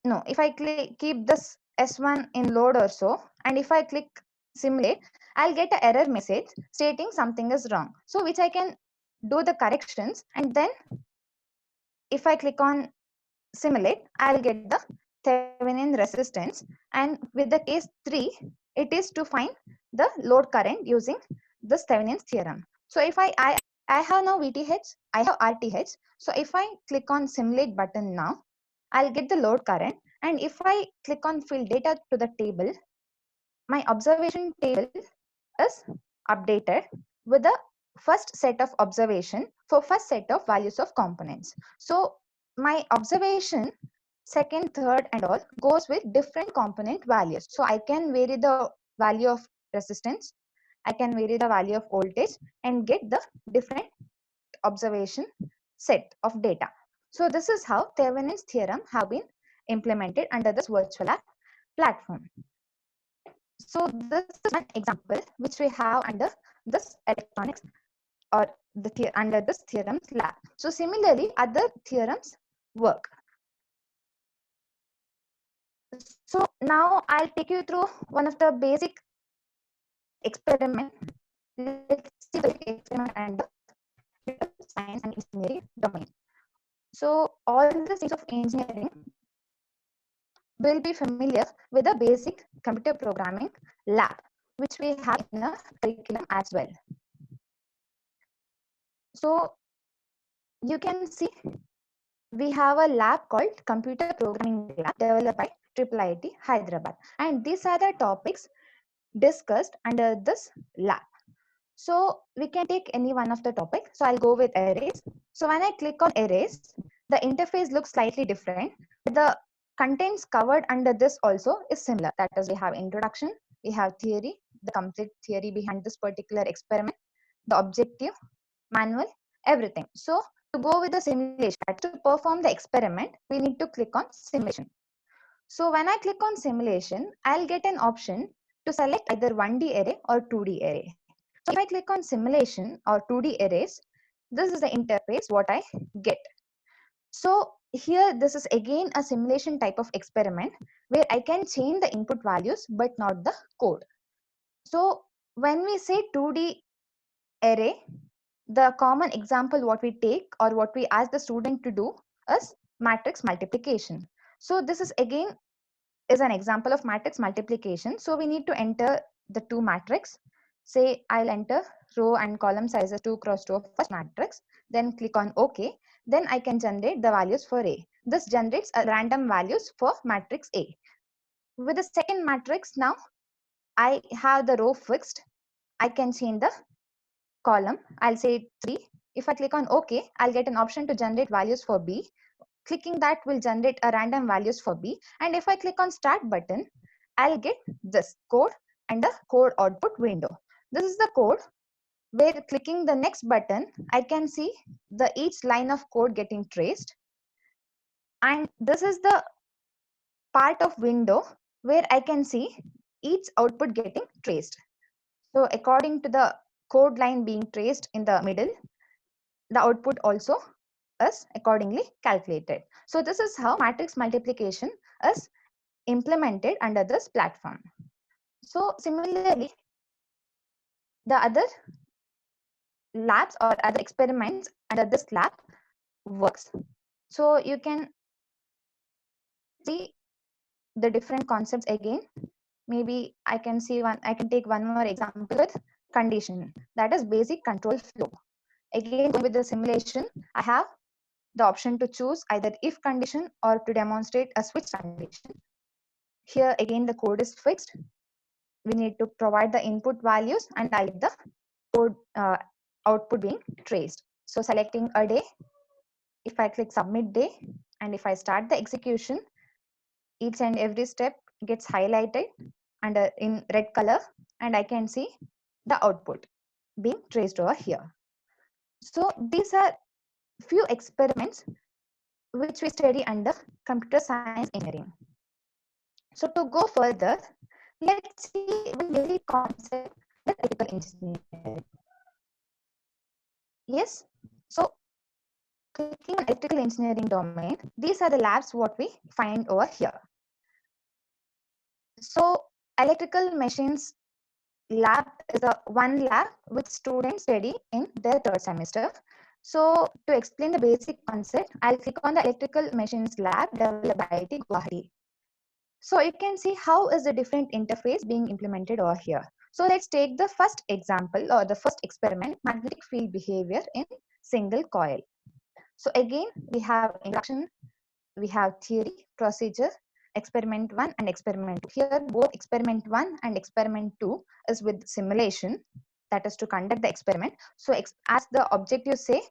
no, if I keep this S1 in load or so, and if I click simulate, I'll get an error message stating something is wrong. So which I can do the corrections, and then if I click on simulate, I'll get the Thevenin resistance. And with the case 3, it is to find the load current using this Thevenin's theorem. So if I have now VTH, I have RTH. So if I click on simulate button now, I'll get the load current. And if I click on fill data to the table, my observation table is updated with the first set of observation for first set of values of components. So my observation second, third and all goes with different component values. So I can vary the value of resistance, I can vary the value of voltage and get the different observation set of data. So this is how Thevenin's theorem have been implemented under this virtual app platform. So this is one example which we have under this electronics or under this theorems lab. So similarly, other theorems work. So now I'll take you through one of the basic experiment. Let's see the experiment and the science and engineering domain. So all the things of engineering will be familiar with the basic computer programming lab, which we have in a curriculum as well. So you can see we have a lab called Computer Programming Lab developed by IIIT Hyderabad, and these are the topics discussed under this lab. So we can take any one of the topic. So I'll go with arrays. So when I click on arrays, the interface looks slightly different. The contents covered under this also is similar. That is, we have introduction, we have theory, the complete theory behind this particular experiment, the objective, manual, everything. So to go with the simulation, to perform the experiment, we need to click on simulation. So when I click on simulation, I'll get an option to select either 1D array or 2D array. So if I click on simulation or 2D arrays, this is the interface what I get. So here this is again a simulation type of experiment where I can change the input values but not the code. So when we say 2D array, the common example what we take or what we ask the student to do is matrix multiplication. So this is again is an example of matrix multiplication. So we need to enter the two matrix. Say I'll enter row and column sizes 2 cross 2 of first matrix, then click on OK. Then I can generate the values for A. This generates a random values for matrix A. With the second matrix now, I have the row fixed. I can change the column. I'll say 3. If I click on OK, I'll get an option to generate values for B. Clicking that will generate a random values for B. And if I click on start button, I'll get this code and the code output window. This is the code where clicking the next button, I can see the each line of code getting traced. And this is the part of window where I can see each output getting traced. So according to the code line being traced in the middle, the output also is accordingly calculated. So this is how matrix multiplication is implemented under this platform. So similarly, the other labs or other experiments under this lab works. So you can see the different concepts again. Maybe I can take one more example with condition, that is basic control flow. Again, with the simulation, I have the option to choose either if condition or to demonstrate a switch condition. Here again, the code is fixed. We need to provide the input values and I get the code output being traced. So selecting a day, if I click submit day, and if I start the execution, each and every step gets highlighted under in red color, and I can see the output being traced over here. So these are few experiments which we study under computer science engineering. So to go further, let's see one basic concept, the electrical engineering. Yes, so clicking on electrical engineering domain, these are the labs what we find over here. So electrical machines lab is a one lab which students study in their third semester. So to explain the basic concept, I'll click on the electrical machines lab developed by IIT Guwahati. So you can see how is the different interface being implemented over here. So let's take the first example or the first experiment, magnetic field behavior in single coil. So again, we have introduction, we have theory, procedure, experiment 1 and experiment 2. Here both experiment 1 and experiment 2 is with simulation, that is to conduct the experiment. So as the objective say,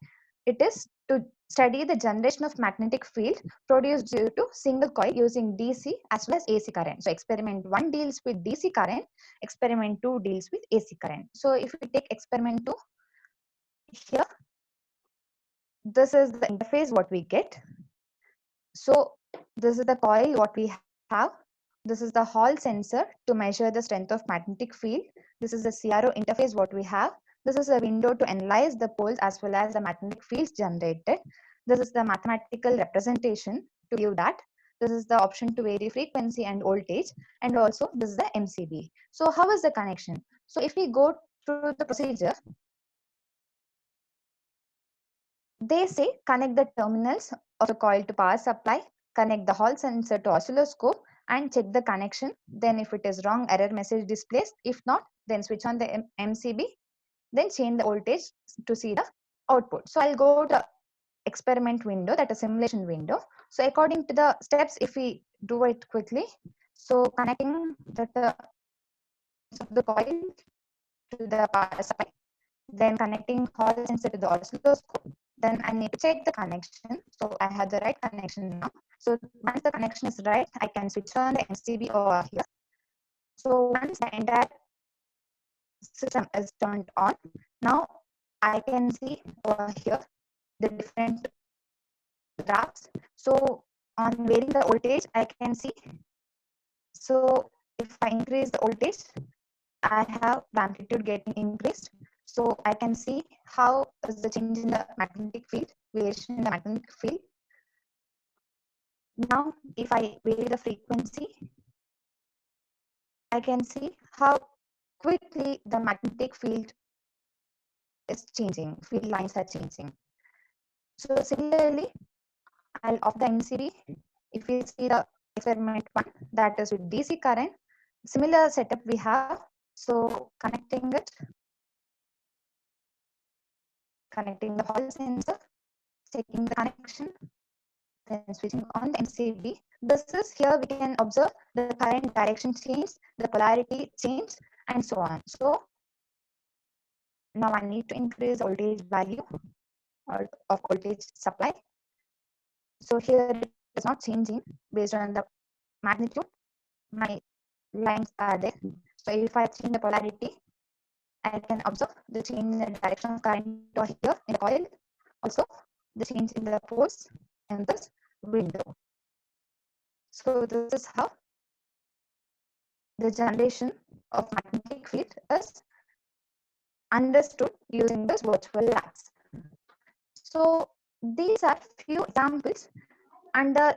it is to study the generation of magnetic field produced due to single coil using DC as well as AC current. So experiment 1 deals with DC current, experiment 2 deals with AC current. So if we take experiment 2, here this is the interface what we get. So this is the coil what we have. This is the Hall sensor to measure the strength of magnetic field. This is the CRO interface what we have. This is a window to analyze the poles as well as the magnetic fields generated. This is the mathematical representation to view that. This is the option to vary frequency and voltage, and also this is the MCB. So how is the connection? So if we go through the procedure, they say connect the terminals of the coil to power supply, connect the Hall sensor to oscilloscope and check the connection. Then if it is wrong, error message displays. If not, then switch on the MCB, then change the voltage to see the output. So I'll go to experiment window, that is simulation window. So according to the steps, if we do it quickly, so connecting the coil to the power supply, then connecting Hall sensor to the oscilloscope. Then I need to check the connection. So I have the right connection now. So once the connection is right, I can switch on the MCB over here. So once the entire system is turned on, now I can see over here the different graphs. So on varying the voltage, I can see. So if I increase the voltage, I have the amplitude getting increased. So I can see how is the change in the magnetic field, variation in the magnetic field. Now, if I vary the frequency, I can see how quickly the magnetic field is changing, field lines are changing. So similarly, I'll off the MCB. If we see the experiment 1, that is with DC current, similar setup we have. So connecting the Hall sensor, checking the connection, then switching on the MCB. This is here we can observe the current direction change, the polarity change, and so on. So now I need to increase the voltage value of voltage supply. So here it is not changing based on the magnitude. My lines are there. So if I change the polarity, I can observe the change in the direction of current over here in the coil. Also, the change in the poles in this window. So this is how the generation of magnetic field is understood using this virtual labs. So these are few examples under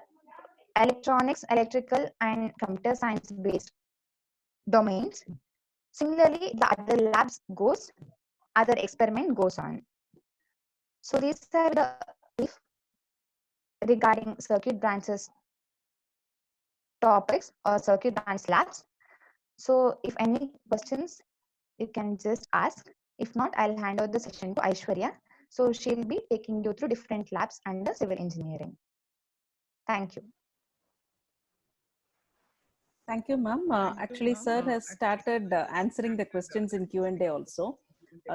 electronics, electrical, and computer science based domains. Similarly, the other labs goes, other experiment goes on. So these are the brief regarding circuit branches topics or circuit branch labs. So if any questions, you can just ask. If not, I'll hand over the session to Aishwarya. So she'll be taking you through different labs under civil engineering. Thank you. Thank you, ma'am. Actually, sir has started answering the questions in Q&A also.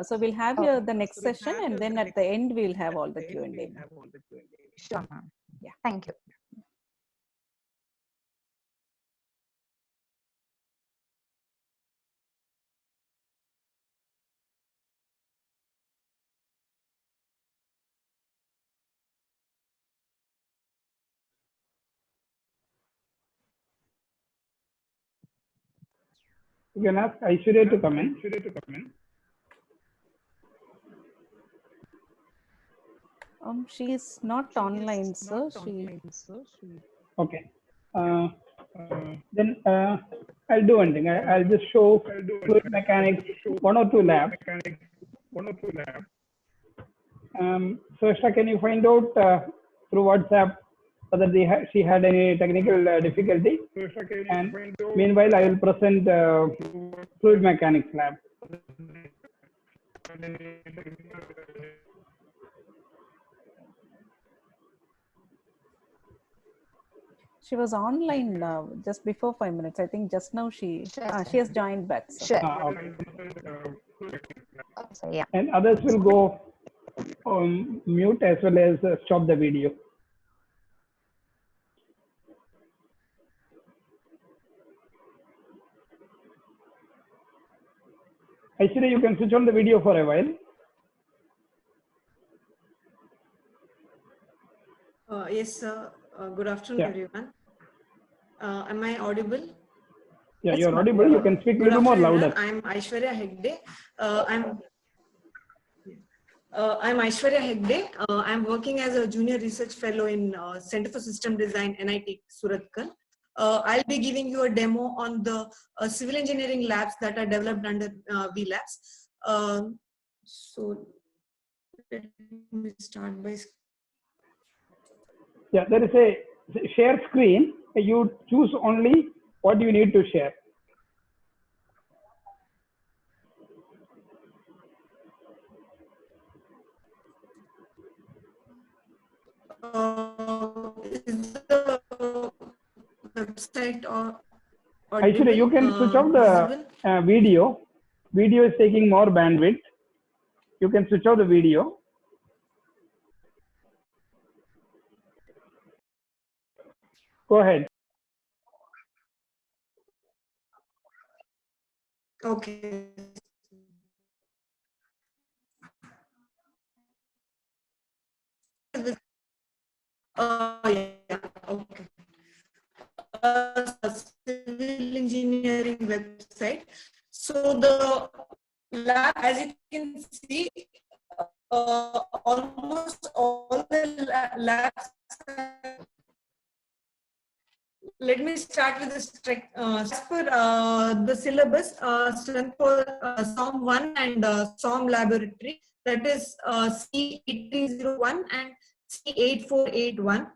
So we'll have the next session, and then at the end, we'll have all the Q&A. Sure, ma'am. Yeah, thank you. You can ask Aishwarya to come in. She is not online, sir. Okay. Then I'll do one thing. I'll just show fluid mechanics, one or two labs. So Ashta, can you find out through WhatsApp whether she had any technical difficulty? And meanwhile, I will present fluid mechanics lab. She was online just before 5 minutes. I think just now she has joined back. Sir. Sure. Okay. So, yeah. And others will go on mute as well as stop the video. Actually, you can switch on the video for a while. Yes, sir. Good afternoon, everyone. Am I audible? Yeah, you're audible. You can speak a little more louder. I'm Aishwarya Hegde. I'm Aishwarya Hegde. I'm working as a junior research fellow in Center for System Design, NIT Surathkal. I'll be giving you a demo on the civil engineering labs that are developed under V Labs. So let me start by. Yeah, there is a share screen. You choose only what you need to share. Is the website or Actually, you can switch off the video. Video is taking more bandwidth. You can switch off the video. Go ahead. Okay. Yeah, okay. Civil engineering website. So the lab, as you can see, almost all the labs. Let me start with the as per the syllabus, strength for SOM 1 and SOM laboratory, that is C8301 and C8481.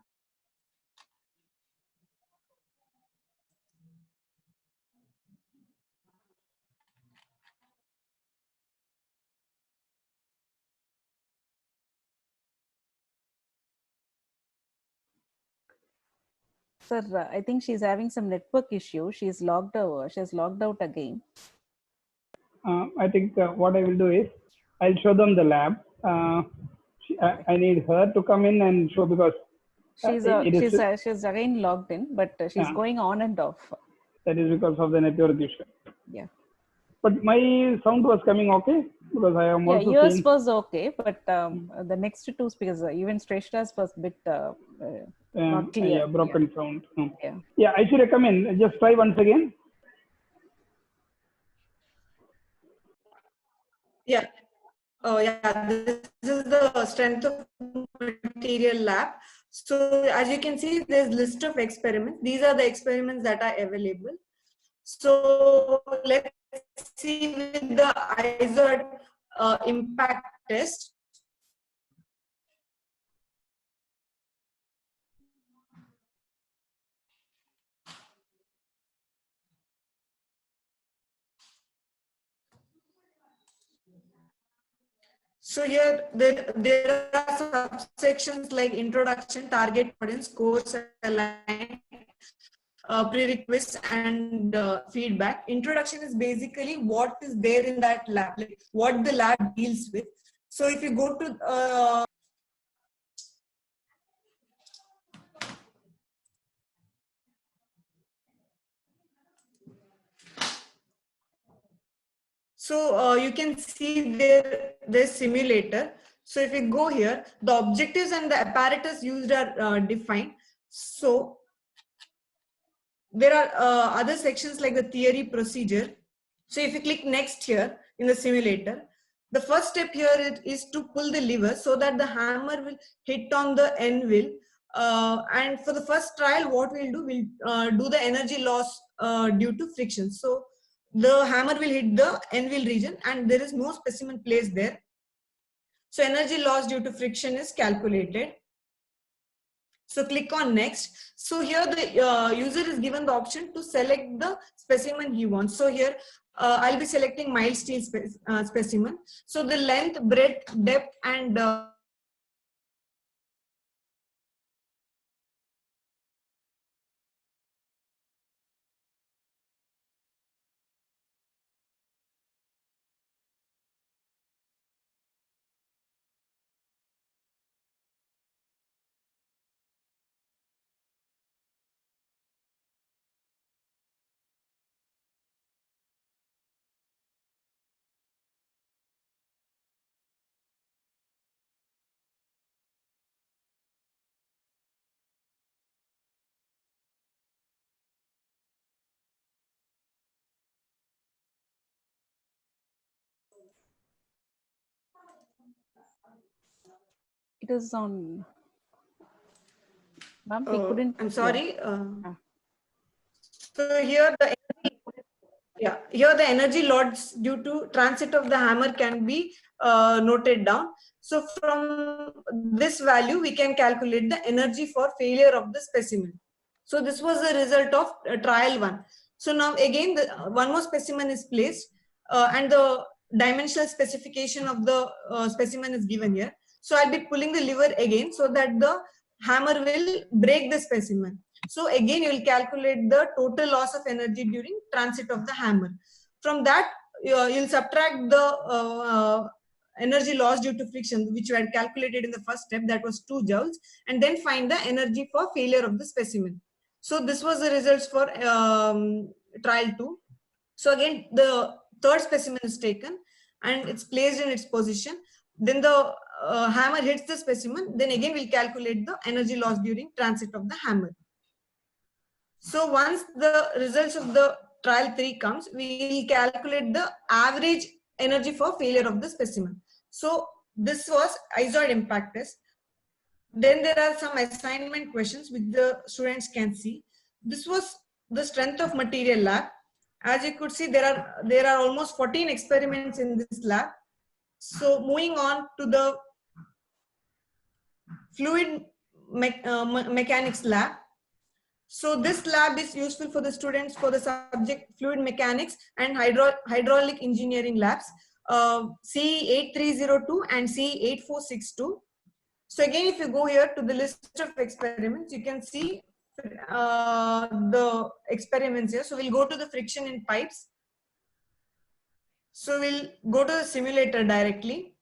Sir, I think she's having some network issue. She's logged out. She's logged out again. I think what I will do is I'll show them the lab. I need her to come in and show because she's again logged in, but she's going on and off. That is because of the network issue. Yeah. But my sound was coming okay because I am also yours seeing... was okay, but the next two speakers, even Shreshta's was a bit not clear. Yeah, broken sound. Yeah, I should come in. Just try once again. Yeah. Yeah, this is the strength of material lab. So as you can see, there's list of experiments. These are the experiments that are available. So let's see with the ISOD impact test. So here there are subsections like introduction, target audience, course align, prerequisites, and feedback. Introduction is basically what is there in that lab, like what the lab deals with. So if you go to you can see there's simulator. So if you go here, the objectives and the apparatus used are defined. So there are other sections like the theory procedure. So if you click next here in the simulator, the first step here is to pull the lever so that the hammer will hit on the anvil. And for the first trial, what we'll do the energy loss due to friction. So the hammer will hit the anvil region and there is no specimen placed there. So energy loss due to friction is calculated. So click on next. So here the user is given the option to select the specimen he wants. So here I'll be selecting mild steel specimen. So the length, breadth, depth, and It is on. Ma'am, we couldn't. I'm sorry. Yeah. So here the energy loss due to transit of the hammer can be noted down. So from this value, we can calculate the energy for failure of the specimen. So this was the result of trial 1. So now again, one more specimen is placed and the dimensional specification of the specimen is given here. So I'll be pulling the lever again so that the hammer will break the specimen. So again, you will calculate the total loss of energy during transit of the hammer. From that, you'll subtract the energy loss due to friction, which you had calculated in the first step, that was 2 joules, and then find the energy for failure of the specimen. So this was the results for trial 2. So again, the third specimen is taken and it's placed in its position. Then the hammer hits the specimen. Then again, we'll calculate the energy loss during transit of the hammer. So once the results of the trial 3 comes, we will calculate the average energy for failure of the specimen. So this was ISOD impact test. Then there are some assignment questions which the students can see. This was the strength of material lab. As you could see, there are almost 14 experiments in this lab. So moving on to the fluid mechanics lab. So this lab is useful for the students for the subject fluid mechanics and hydraulic engineering labs, CE8302 and CE8462. So again, if you go here to the list of experiments, you can see the experiments here. So we'll go to the friction in pipes. So we'll go to the simulator directly.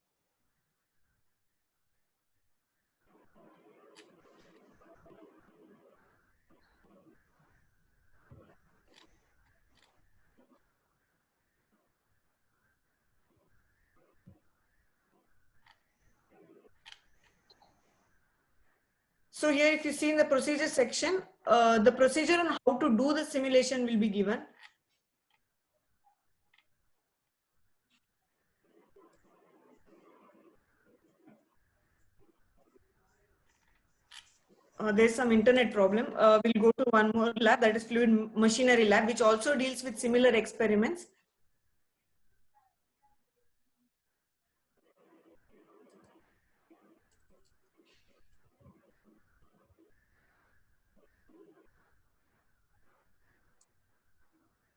So here, if you see in the procedure section, the procedure on how to do the simulation will be given. There's some internet problem. We'll go to one more lab, that is fluid machinery lab, which also deals with similar experiments.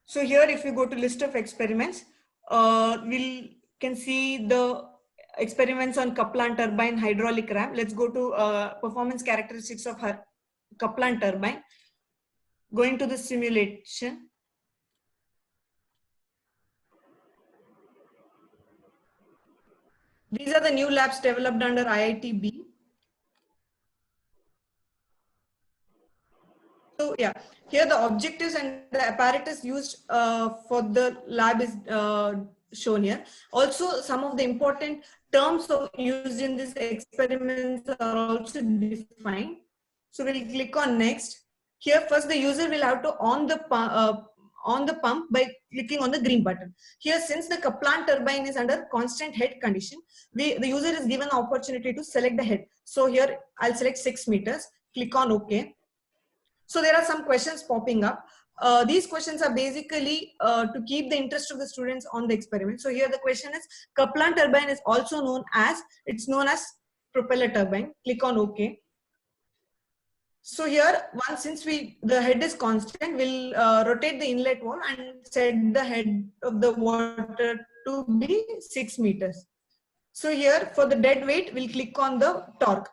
So here, if you go to list of experiments, we can see the experiments on Kaplan turbine hydraulic ram. Let's go to performance characteristics of Kaplan turbine. Going to the simulation. These are the new labs developed under IIT-B. So yeah, here the objectives and the apparatus used for the lab is shown here. Also, some of the important terms used in these experiments are also defined. So we'll click on next. Here first the user will have to on the pump by clicking on the green button. Here, since the Kaplan turbine is under constant head condition, the user is given the opportunity to select the head. So here I'll select 6 meters, click on OK. So there are some questions popping up. These questions are basically to keep the interest of the students on the experiment. So here the question is, Kaplan turbine is also known as propeller turbine. Click on OK. So here, since the head is constant, we'll rotate the inlet wall and set the head of the water to be 6 meters. So here for the dead weight, we'll click on the torque.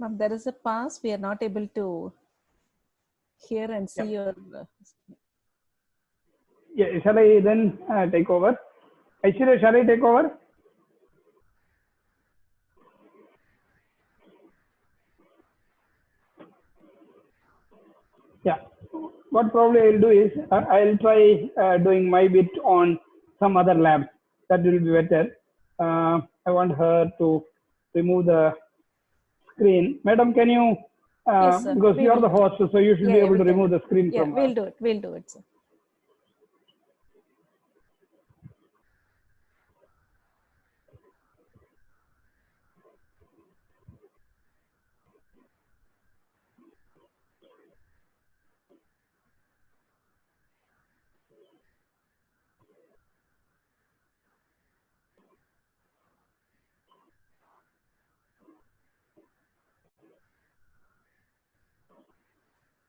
Ma'am, there is a pass. We are not able to hear and see your. Yeah, shall I then take over? Aishwarya, shall I take over? Yeah, what probably I'll do is I'll try doing my bit on some other labs. That will be better. I want her to remove the screen. Madam, can you, Yes, because you are the host, so you should be able to remove the screen from her. We'll do it. We'll do it, sir.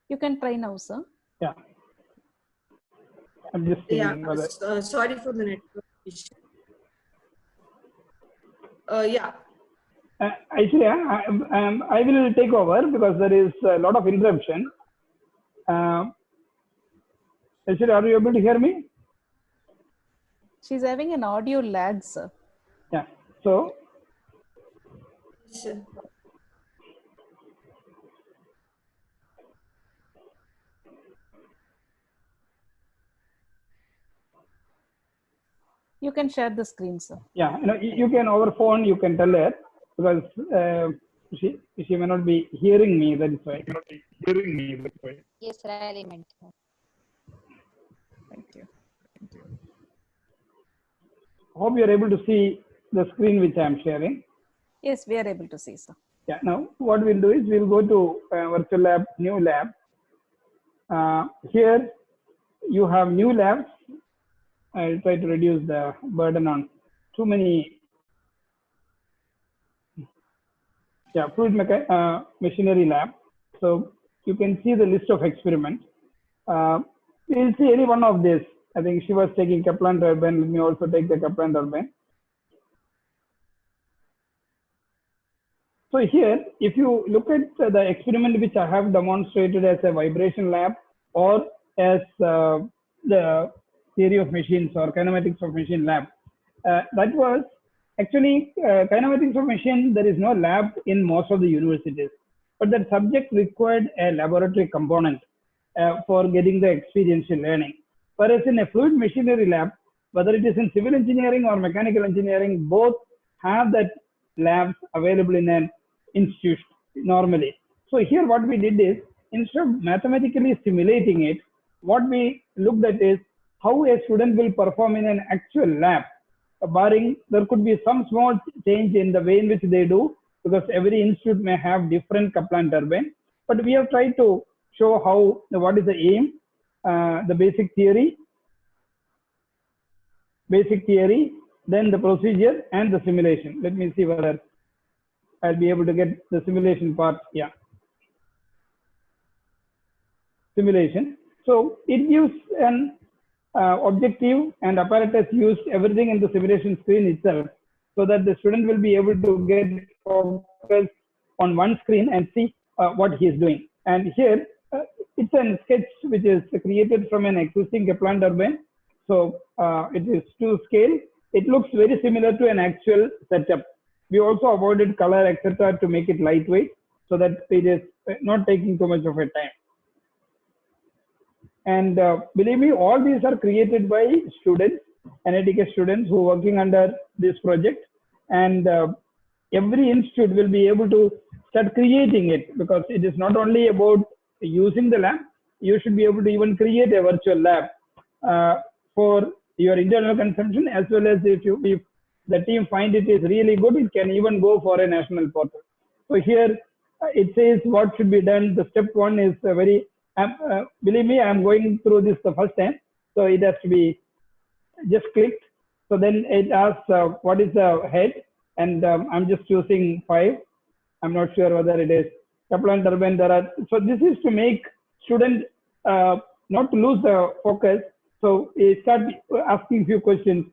You can try now, sir. Yeah. I'm just sorry for the network issue. Yeah. Actually, I will take over because there is a lot of interruption. Actually, are you able to hear me? She's having an audio lag, sir. Yeah. So. Sure. You can share the screen, sir. Yeah, you can over phone. You can tell her because she may not be hearing me. That is why. Yes, sir, I meant. Thank you. Hope you are able to see the screen which I am sharing. Yes, we are able to see, sir. Yeah. Now, what we'll do is we'll go to virtual lab, new lab. Here, you have new labs. I'll try to reduce the burden on too many. Yeah, fluid machinery lab. So you can see the list of experiments. We'll see any one of this. I think she was taking Kaplan turbine. Let me also take the Kaplan turbine. So here, if you look at the experiment which I have demonstrated as a vibration lab or as the theory of machines or kinematics of machine lab, That was actually kinematics of machine. There is no lab in most of the universities, but that subject required a laboratory component for getting the experiential learning. Whereas in a fluid machinery lab, whether it is in civil engineering or mechanical engineering, both have that labs available in an institute normally. So here what we did is, instead of mathematically simulating it, what we looked at is how a student will perform in an actual lab, barring there could be some small change in the way in which they do, because every institute may have different Kaplan turbine. But we have tried to show how, what is the aim, the basic theory, then the procedure and the simulation. Let me see whether I'll be able to get the simulation part. Yeah. Simulation. So it gives an objective and apparatus used, everything in the simulation screen itself, so that the student will be able to get focused on one screen and see what he is doing. And here it's a sketch which is created from an existing Kaplan turbine. So it is to scale. It looks very similar to an actual setup. We also avoided color, etc., to make it lightweight, so that it is not taking too much of a time. And believe me, all these are created by students, NITK students who are working under this project. And every institute will be able to start creating it, because it is not only about using the lab, you should be able to even create a virtual lab for your internal consumption, as well as if the team find it is really good, it can even go for a national portal. So here it says what should be done. The step one is very, believe me, I'm going through this the first time, so it has to be just clicked. So then it asks what is the head, and I'm just choosing 5. I'm not sure whether it is Kaplan turbine. So this is to make student not to lose the focus. So start asking few questions.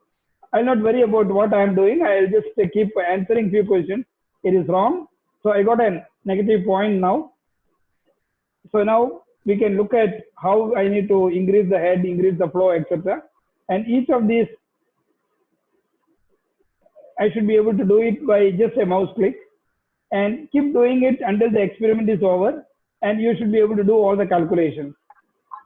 I'll not worry about what I'm doing. I'll just keep answering few questions. It is wrong. So I got a negative point now. So now we can look at how I need to increase the head, increase the flow, etc. And each of these, I should be able to do it by just a mouse click, and keep doing it until the experiment is over. And you should be able to do all the calculations.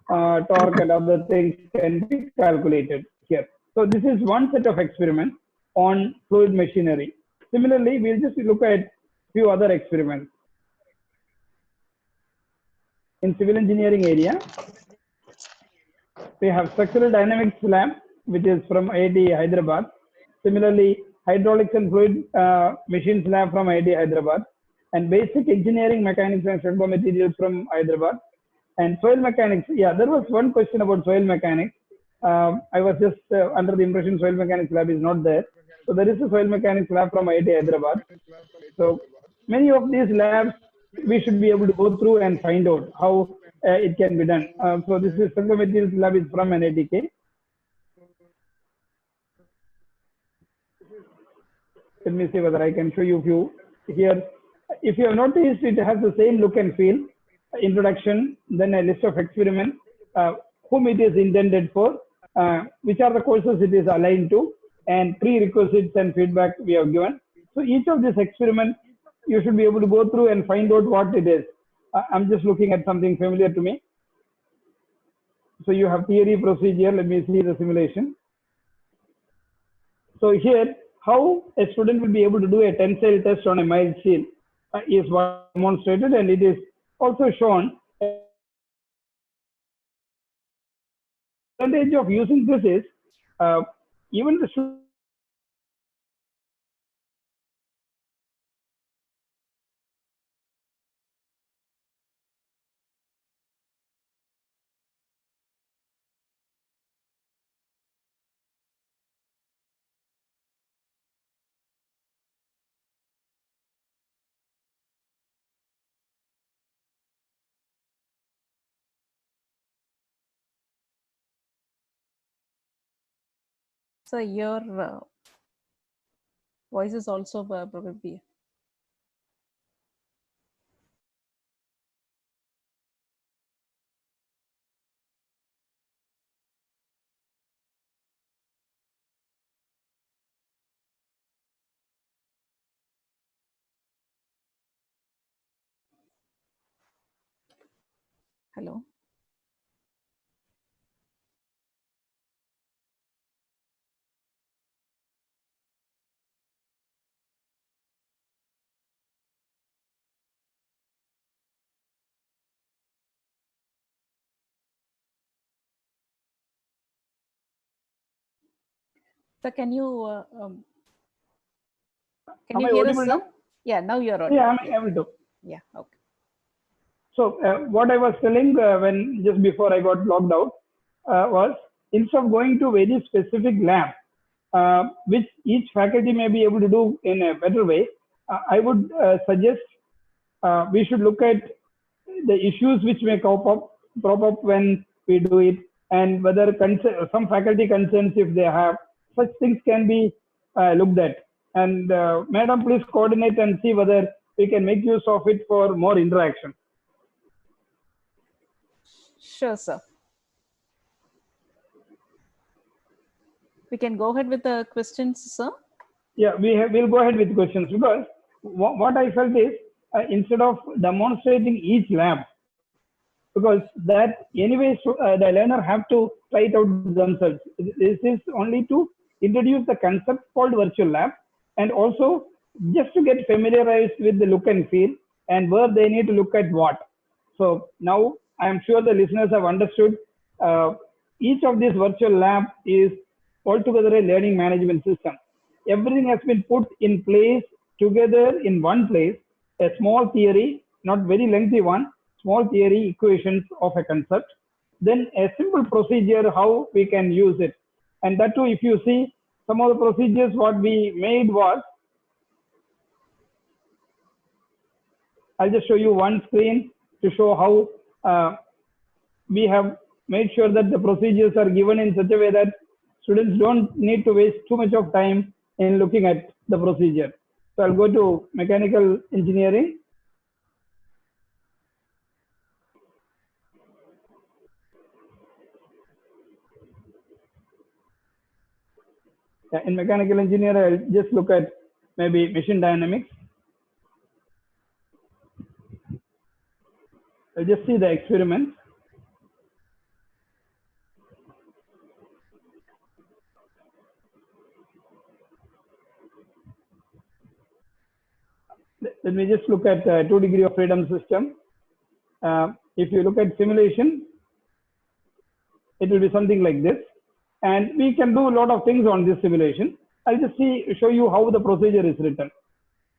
Torque and other things can be calculated here. So this is one set of experiments on fluid machinery. Similarly, we'll just look at few other experiments. In civil engineering area, we have structural dynamics lab, which is from IIT Hyderabad. Similarly, hydraulics and fluid machines lab from IIT Hyderabad, and basic engineering mechanics and structural materials from Hyderabad. And soil mechanics, yeah, there was one question about soil mechanics. I was just under the impression soil mechanics lab is not there. So there is a soil mechanics lab from IIT Hyderabad. So many of these labs, we should be able to go through and find out how it can be done. So this is structural materials lab is from NITK. Let me see whether I can show you few here. If you have noticed, it has the same look and feel. Introduction, then a list of experiments, whom it is intended for, which are the courses it is aligned to, and prerequisites and feedback we have given. So each of these experiments, you should be able to go through and find out what it is. I'm just looking at something familiar to me. So you have theory, procedure. Let me see the simulation. So here, how a student will be able to do a tensile test on a mild steel is demonstrated, and it is also shown. The advantage of using this is even the student So your voice is also probably Hello. So can you Am I hear us, audible sir? now? Yeah, now you're audible. Yeah, I'm able to. Yeah, okay. So what I was telling when just before I got logged out was, instead of going to very specific lab, which each faculty may be able to do in a better way, I would suggest we should look at the issues which may crop up when we do it, and whether some faculty concerns, if they have, such things can be looked at. And madam, please coordinate and see whether we can make use of it for more interaction. Sure, sir. We can go ahead with the questions, sir. Yeah, we'll go ahead with questions, because what I felt is, instead of demonstrating each lab, because that anyway the learner have to try it out themselves. This is only to introduce the concept called virtual lab, and also just to get familiarized with the look and feel and where they need to look at what. So now I am sure the listeners have understood. Each of these virtual lab is altogether a learning management system. Everything has been put in place together in one place. A small theory, not very lengthy one, small theory equations of a concept, then a simple procedure how we can use it. And that too, if you see some of the procedures, what we made was, I'll just show you one screen to show how we have made sure that the procedures are given in such a way that students don't need to waste too much of time in looking at the procedure. So I'll go to mechanical engineering. In mechanical engineering, I'll just look at maybe machine dynamics. I'll just see the experiment. Let me just look at 2 degree of freedom system. If you look at simulation, it will be something like this. And we can do a lot of things on this simulation. I'll just show you how the procedure is written.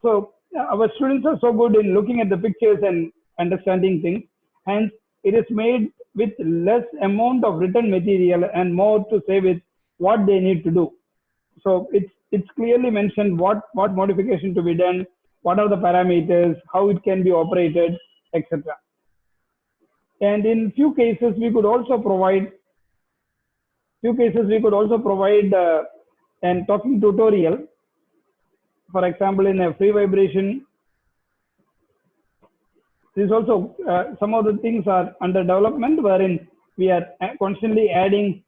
So our students are so good in looking at the pictures and understanding things. Hence, it is made with less amount of written material and more to say with what they need to do. So it's clearly mentioned what modification to be done, what are the parameters, how it can be operated, etc. And in few cases we could also provide an talking tutorial. For example, in a free vibration, this also some of the things are under development, wherein we are constantly adding.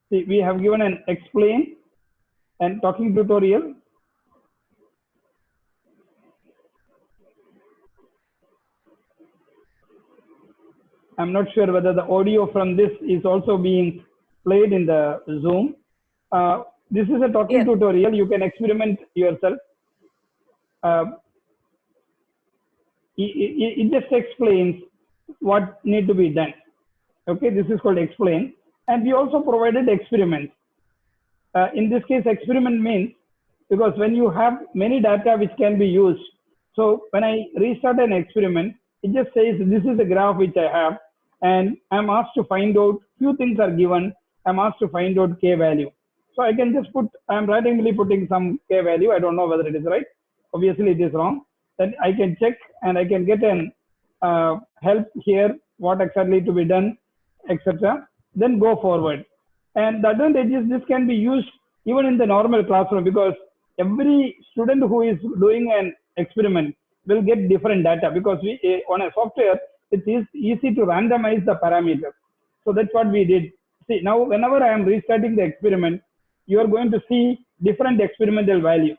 See, we have given an explain and talking tutorial. I'm not sure whether the audio from this is also being played in the Zoom. This is a talking tutorial. You can experiment yourself. It just explains what need to be done. Okay, this is called explain. And we also provided experiments. In this case, experiment means, because when you have many data which can be used, so when I restart an experiment, it just says this is a graph which I have, and I'm asked to find out, few things are given, I'm asked to find out K value. So I can just I'm randomly putting some K value, I don't know whether it is right, obviously it is wrong. Then I can check and I can get an help here, what exactly to be done, etc. Then go forward. And the advantage is this can be used even in the normal classroom, because every student who is doing an experiment will get different data, because on a software, it is easy to randomize the parameters. So that's what we did. See, now whenever I am restarting the experiment, you are going to see different experimental value.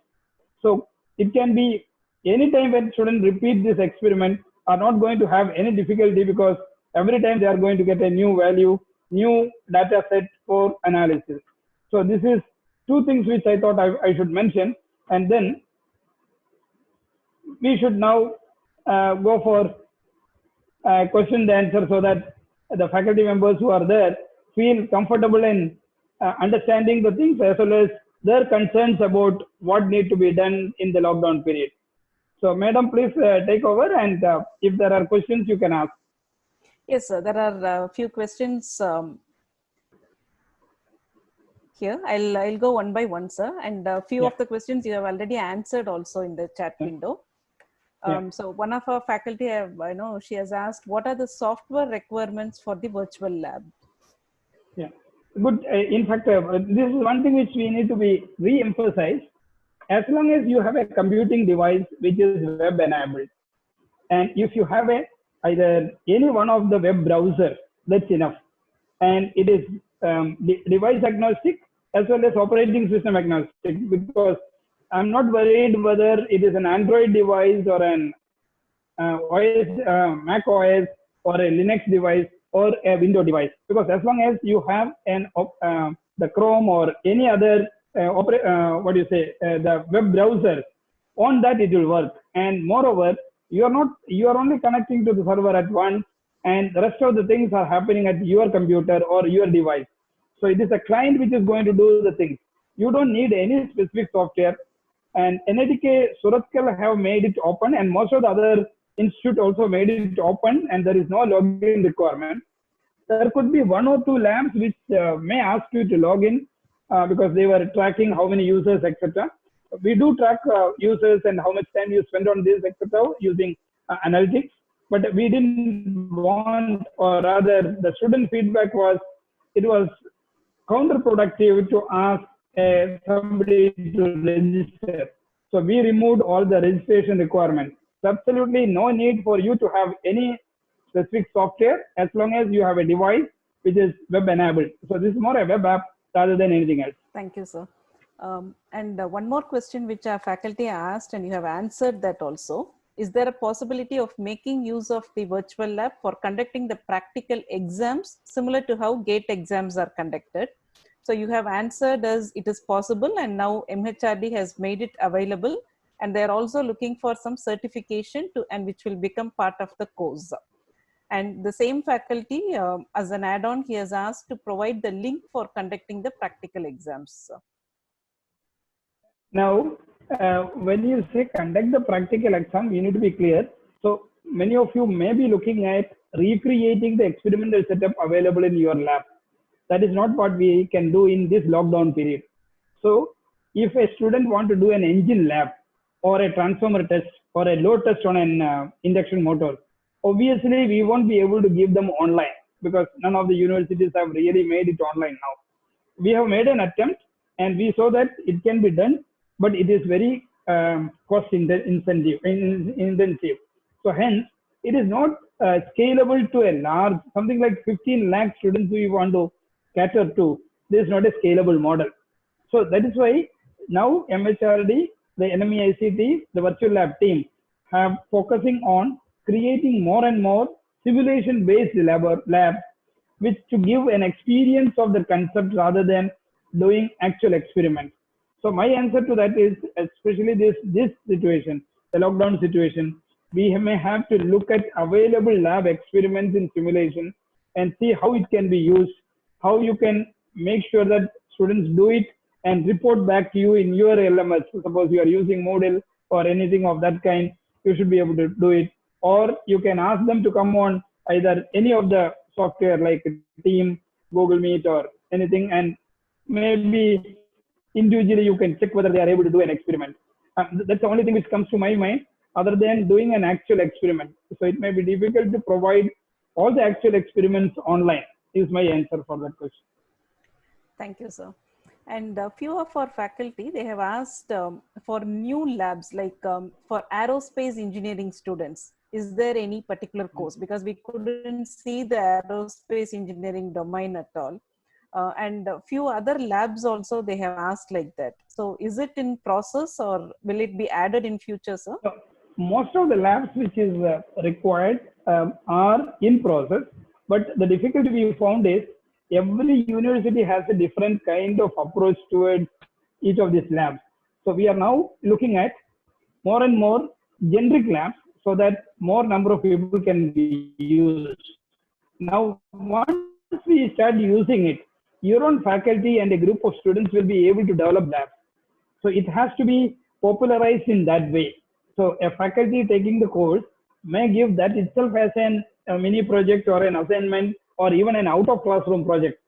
So it can be anytime when student repeat this experiment, are not going to have any difficulty, because every time they are going to get a new value, new data set for analysis. So this is two things which I thought I should mention, and then we should now go for question and answer, so that the faculty members who are there feel comfortable in understanding the things as well as their concerns about what need to be done in the lockdown period. So, Madam, please take over, and if there are questions, you can ask. Yes, sir. There are a few questions here. I'll go one by one, sir. And a few of the questions you have already answered also in the chat window. So one of our faculty, she has asked, what are the software requirements for the virtual lab? Yeah, good. In fact, this is one thing which we need to be re-emphasized. As long as you have a computing device which is web enabled, and if you have either any one of the web browser, that's enough. And it is device agnostic as well as operating system agnostic, because I'm not worried whether it is an Android device or an OS, Mac OS, or a Linux device or a Windows device, because as long as you have the Chrome or any other the web browser on that, it will work. And moreover, you are only connecting to the server at once, and the rest of the things are happening at your computer or your device. So it is a client which is going to do the things. You don't need any specific software. And NITK Surathkal have made it open, and most of the other institute also made it open, and there is no login requirement. There could be one or two labs which may ask you to log in because they were tracking how many users, etc. We do track users and how much time you spend on this, etc. using analytics. But we didn't want, or rather the student feedback was, it was counterproductive to ask somebody to register. So we removed all the registration requirements. Absolutely no need for you to have any specific software as long as you have a device which is web enabled. So this is more a web app rather than anything else. Thank you, sir. And one more question which our faculty asked, and you have answered that also. Is there a possibility of making use of the virtual lab for conducting the practical exams similar to how GATE exams are conducted? So you have answered as it is possible, and now MHRD has made it available, and they are also looking for some certification and which will become part of the course. And the same faculty, as an add-on, he has asked to provide the link for conducting the practical exams. Now, when you say conduct the practical exam, you need to be clear. So many of you may be looking at recreating the experimental setup available in your lab. That is not what we can do in this lockdown period. So if a student wants to do an engine lab or a transformer test or a load test on an induction motor, obviously we won't be able to give them online, because none of the universities have really made it online now. We have made an attempt, and we saw that it can be done, but it is very cost intensive. So hence, it is not scalable to a large, something like 15 lakh students we want to cater to. This is not a scalable model. So that is why now MHRD, the NMEICT, the virtual lab team have focusing on creating more and more simulation-based labs, which to give an experience of the concept rather than doing actual experiments. So my answer to that is, especially this situation, the lockdown situation, we may have to look at available lab experiments in simulation and see how it can be used, how you can make sure that students do it and report back to you in your LMS. Suppose you are using Moodle or anything of that kind, you should be able to do it. Or you can ask them to come on either any of the software like Team, Google Meet, or anything, and maybe individually you can check whether they are able to do an experiment. That's the only thing which comes to my mind, other than doing an actual experiment. So it may be difficult to provide all the actual experiments online, is my answer for that question. Thank you, sir. And a few of our faculty, they have asked for new labs, like for aerospace engineering students. Is there any particular course? Because we couldn't see the aerospace engineering domain at all. And a few other labs also they have asked like that. So is it in process, or will it be added in future, sir? most of the labs which is required are in process, but the difficulty we found is every university has a different kind of approach towards each of these labs. So we are now looking at more and more generic labs so that more number of people can be used. Now, once we start using it, your own faculty and a group of students will be able to develop labs. So it has to be popularized in that way. So a faculty taking the course may give that itself as a mini project or an assignment or even an out of classroom project.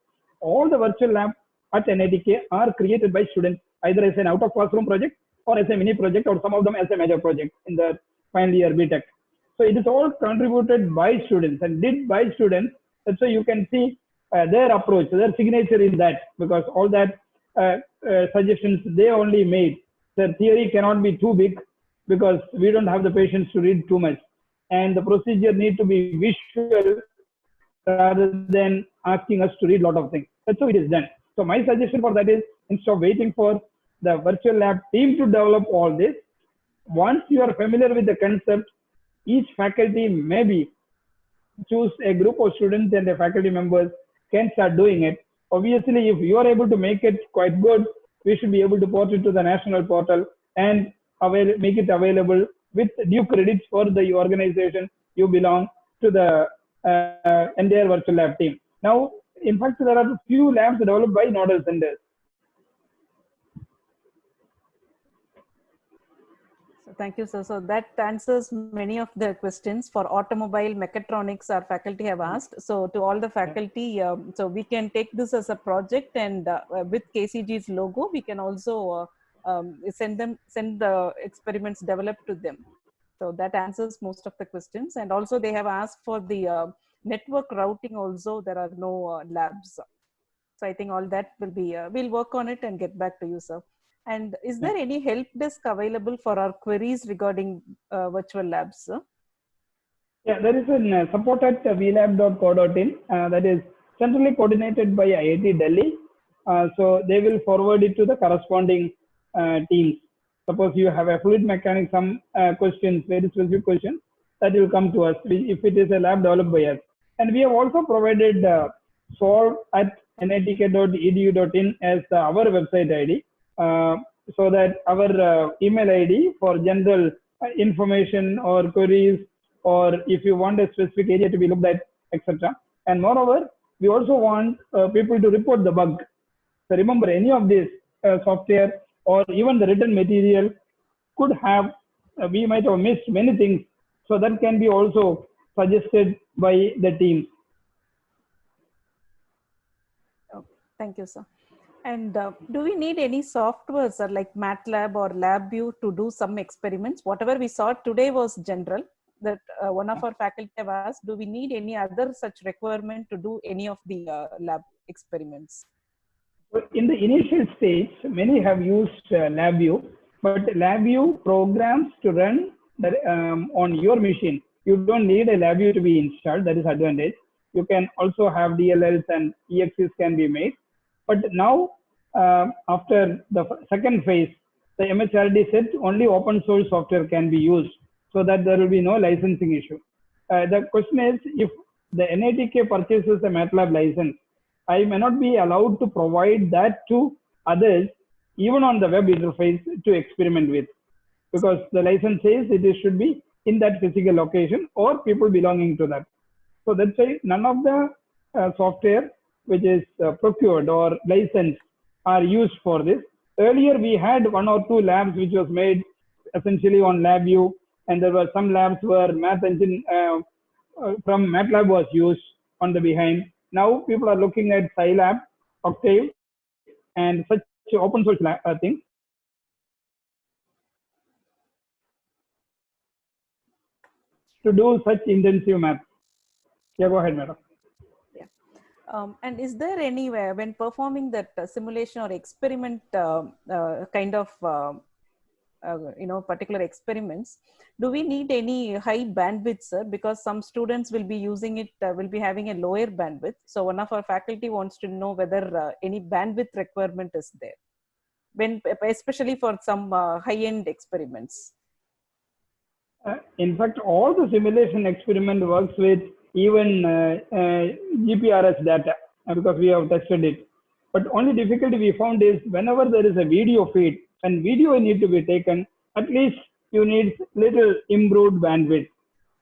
All the virtual labs at NITK are created by students either as an out of classroom project or as a mini project, or some of them as a major project in the final year BTech. So it is all contributed by students and did by students. That's why you can see their approach, their signature in that, because all that suggestions they only made. The theory cannot be too big because we don't have the patience to read too much, and the procedure need to be visual rather than asking us to read a lot of things. That's how it is done. So my suggestion for that is, instead of waiting for the virtual lab team to develop all this, once you are familiar with the concept, each faculty maybe choose a group of students and the faculty members can start doing it. Obviously, if you are able to make it quite good, we should be able to port it to the national portal and make it available with due credits for the organization you belong to, the entire virtual lab team. Now, in fact, there are few labs developed by nodal centers. So thank you, sir. So that answers many of the questions for automobile mechatronics our faculty have asked. So to all the faculty, so we can take this as a project, and with KCG's logo, we can also send the experiments developed to them. So that answers most of the questions. And also they have asked for the network routing also. There are no labs. So I think all that will be, we'll work on it and get back to you, sir. And is there any help desk available for our queries regarding virtual labs, sir? Yeah, there is a support at vlab.co.in that is centrally coordinated by IIT Delhi. So they will forward it to the corresponding teams. Suppose you have a fluid mechanics, some questions, very specific questions, that will come to us if it is a lab developed by us. And we have also provided solve at nitk.edu.in as our website ID. So that our email ID for general information or queries, or if you want a specific area to be looked at, etc. And moreover, we also want people to report the bug. So remember, any of this software or even the written material could have, we might have missed many things. So that can be also suggested by the team. Okay. Thank you, sir. And do we need any software, sir, like MATLAB or LabVIEW to do some experiments? Whatever we saw today was general. That one of our faculty have asked, do we need any other such requirement to do any of the lab experiments? In the initial stage, many have used LabVIEW, but LabVIEW programs to run that, on your machine. You don't need a LabVIEW to be installed. That is advantage. You can also have DLLs and EXEs can be made. But now, after the second phase, the MHRD said only open source software can be used, so that there will be no licensing issue. The question is, if the NITK purchases a MATLAB license, I may not be allowed to provide that to others, even on the web interface, to experiment with, because the license says it should be in that physical location or people belonging to that. So that's why none of the software which is procured or licensed are used for this. Earlier, we had 1 or 2 labs which was made essentially on LabVIEW, and there were some labs where math engine from MATLAB was used on the behind. Now people are looking at Scilab, Octave, and such open source things. To do such intensive math. Yeah, go ahead, madam. And is there anywhere when performing that simulation or experiment kind of particular experiments, do we need any high bandwidth, sir? Because some students will be using it, will be having a lower bandwidth. So one of our faculty wants to know whether any bandwidth requirement is there, when especially for some high-end experiments. In fact, all the simulation experiment works with even GPRS data because we have tested it. But only difficulty we found is whenever there is a video feed and video need to be taken, at least you need little improved bandwidth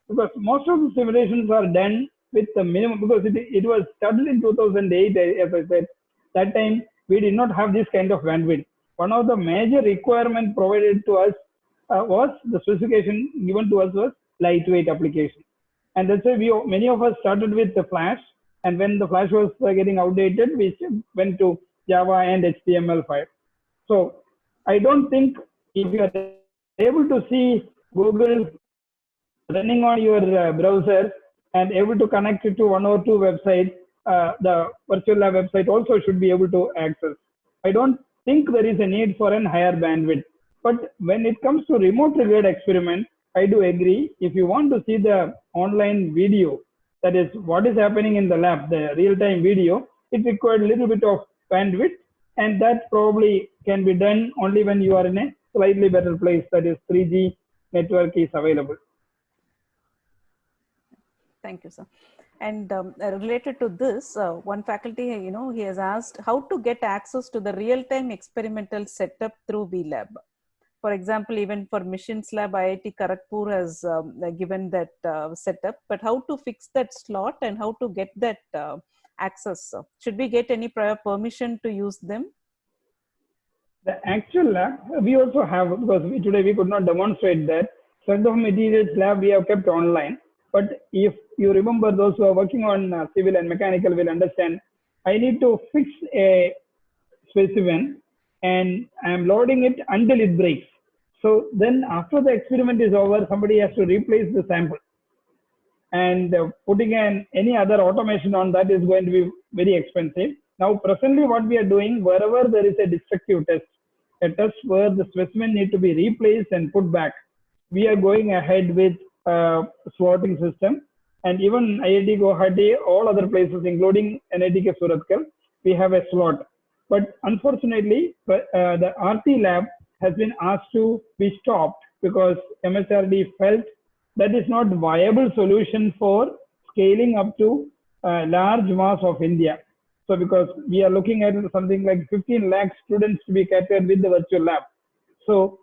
because most of the simulations are done with the minimum because it was started in 2008 as I said. That time we did not have this kind of bandwidth. One of the major requirement provided to us was the specification given to us was lightweight application. And that's why many of us started with the Flash. And when the Flash was getting outdated, we went to Java and HTML5. So I don't think if you are able to see Google running on your browser and able to connect it to one or two websites, the virtual lab website also should be able to access. I don't think there is a need for an higher bandwidth. But when it comes to remote triggered experiment, I do agree. If you want to see the online video, that is what is happening in the lab, the real-time video, it requires a little bit of bandwidth, and that probably can be done only when you are in a slightly better place, that is 3G network is available. Thank you, sir. And related to this, one faculty, he has asked how to get access to the real-time experimental setup through VLab. For example, even for Missions Lab, IIT Kharagpur has given that setup, but how to fix that slot and how to get that access? Should we get any prior permission to use them? The actual lab, we also have, because today we could not demonstrate that. Strength of materials lab we have kept online. But if you remember, those who are working on civil and mechanical will understand, I need to fix a specimen and I'm loading it until it breaks. So then after the experiment is over, somebody has to replace the sample. And putting any other automation on that is going to be very expensive. Now, presently what we are doing, wherever there is a destructive test, a test where the specimen need to be replaced and put back, we are going ahead with slotting system. And even IIT Guwahati, all other places, including NITK Surathkal, we have a slot. But unfortunately, the RT lab has been asked to be stopped because MSRD felt that is not viable solution for scaling up to large mass of India. So because we are looking at something like 15 lakh students to be catered with the virtual lab. So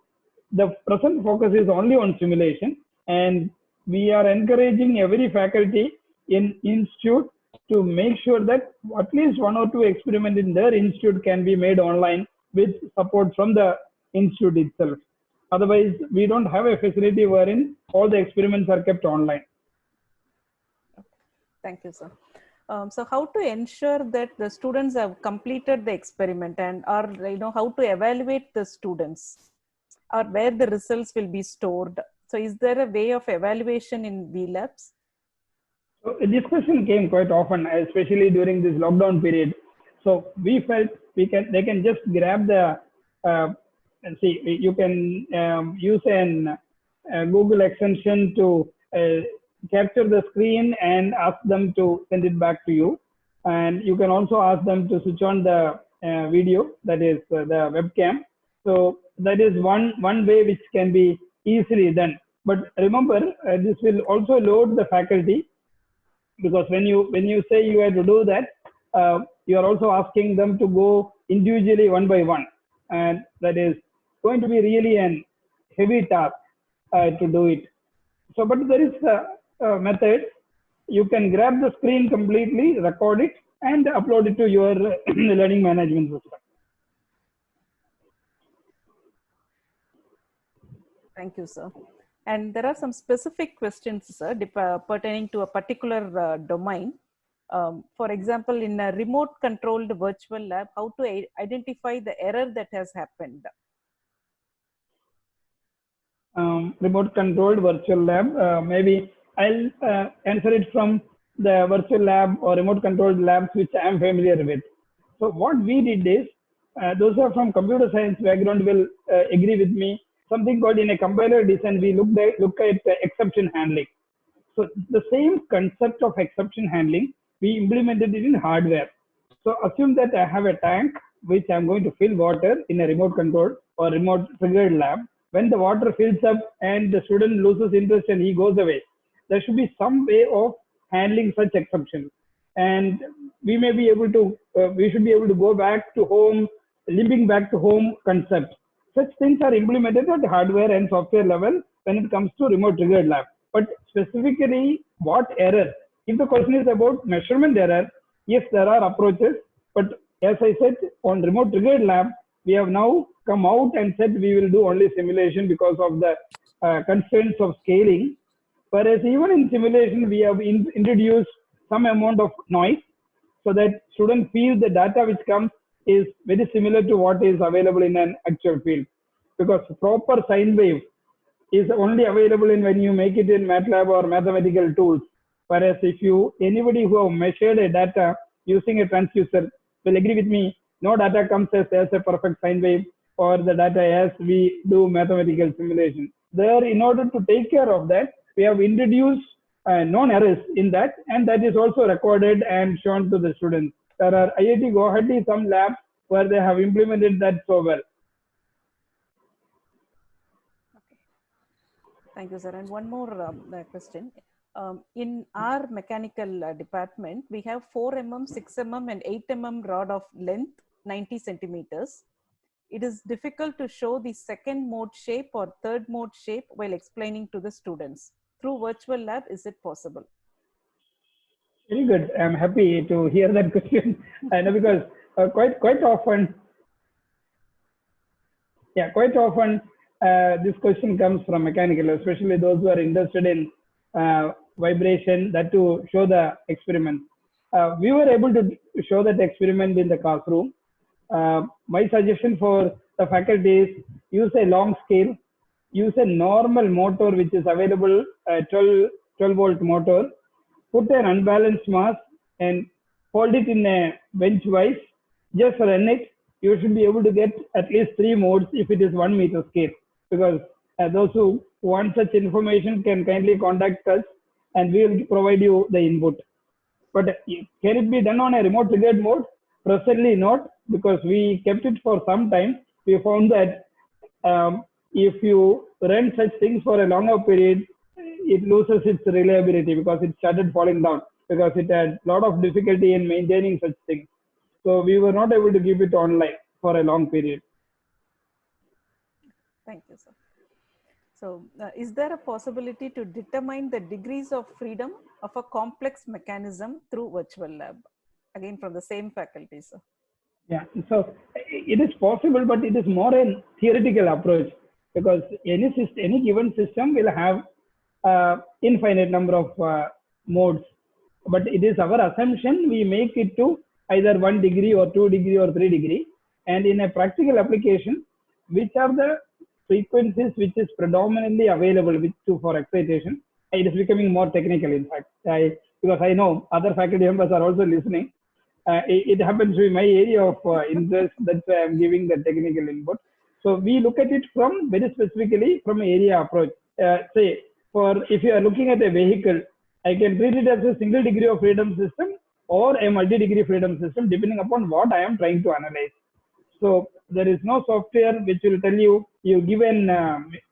the present focus is only on simulation, and we are encouraging every faculty in institute to make sure that at least one or two experiments in their institute can be made online with support from the institute itself. Otherwise, we don't have a facility wherein all the experiments are kept online. Thank you, sir. So how to ensure that the students have completed the experiment, and or how to evaluate the students, or where the results will be stored? So is there a way of evaluation in VLabs? So this question came quite often, especially during this lockdown period. So we felt they can just grab the and see, you can use an Google extension to capture the screen and ask them to send it back to you. And you can also ask them to switch on the video, that is the webcam. So that is one way which can be easily done. But remember, this will also load the faculty, because when you say you have to do that, you are also asking them to go individually one by one, and that is going to be really a heavy task to do it. So, but there is a method. You can grab the screen completely, record it, and upload it to your learning management system. Thank you, sir. And there are some specific questions, sir, pertaining to a particular domain. For example, in a remote controlled virtual lab, how to identify the error that has happened? Remote controlled virtual lab, maybe I'll answer it from the virtual lab or remote controlled labs which I am familiar with. So what we did is, those who are from computer science background will agree with me, something called in a compiler design, we look at exception handling. So the same concept of exception handling, we implemented it in hardware. So assume that I have a tank which I'm going to fill water in a remote controlled or remote triggered lab. when the water fills up and the student loses interest and he goes away, there should be some way of handling such exceptions. And we may be able to, we should be able to go back to home, limping back to home concept. Such things are implemented at hardware and software level when it comes to remote triggered lab. But specifically, what error? If the question is about measurement error, yes, there are approaches. But as I said, on remote triggered lab, we have now come out and said we will do only simulation because of the constraints of scaling. Whereas even in simulation, we have introduced some amount of noise so that students feel the data which comes is very similar to what is available in an actual field. Because proper sine wave is only available in when you make it in MATLAB or mathematical tools. Whereas if you, anybody who have measured a data using a transducer will agree with me, no data comes as a perfect sine wave or the data as we do mathematical simulation. There, in order to take care of that, we have introduced known errors in that, and that is also recorded and shown to the students. There are IIT Guwahati, some labs where they have implemented that so well. Thank you, sir. And one more question. In our mechanical department, we have 4 mm, 6 mm, and 8 mm rod of length 90 centimeters. It is difficult to show the second mode shape or third mode shape while explaining to the students. Through virtual lab, is it possible? Very good. I'm happy to hear that question. I know, because quite often this question comes from mechanical, especially those who are interested in vibration, that to show the experiment. We were able to show that experiment in the classroom. My suggestion for the faculty is use a long scale, use a normal motor which is available, 12 volt motor, put an unbalanced mass and hold it in a bench wise, just run it. You should be able to get at least 3 modes if it is 1 meter scale. Because those who want such information can kindly contact us and we will provide you the input. But can it be done on a remote triggered mode? Presently not, because we kept it for some time. We found that if you run such things for a longer period, it loses its reliability because it started falling down, because it had a lot of difficulty in maintaining such things. So we were not able to keep it online for a long period. Thank you, sir. So is there a possibility to determine the degrees of freedom of a complex mechanism through virtual lab? Again, from the same faculty, sir. Yeah, so it is possible, but it is more a theoretical approach, because any given system will have infinite number of modes. But it is our assumption we make it to either 1 degree or 2 degree or 3 degree. And in a practical application, which are the frequencies which is predominantly available for excitation? It is becoming more technical, in fact, because I know other faculty members are also listening. It happens to be my area of interest. That's why I'm giving the technical input. So we look at it from very specifically from an area approach. Say, for if you are looking at a vehicle, I can treat it as a single degree of freedom system or a multi-degree freedom system, depending upon what I am trying to analyze. So there is no software which will tell you, you give an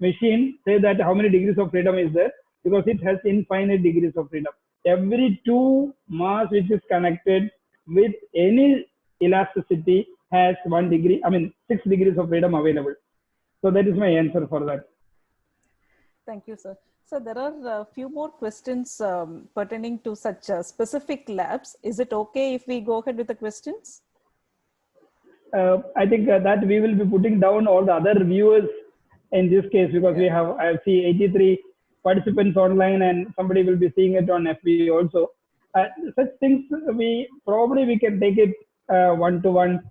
machine, say that how many degrees of freedom is there, because it has infinite degrees of freedom. Every 2 mass which is connected with any elasticity has 1 degree, 6 degrees of freedom available. So that is my answer for that. Thank you, sir. So there are a few more questions pertaining to such specific labs. Is it okay if we go ahead with the questions? I think that we will be putting down all the other viewers in this case, because we have, I see 83 participants online and somebody will be seeing it on FB also. Such things we can take it one-to-one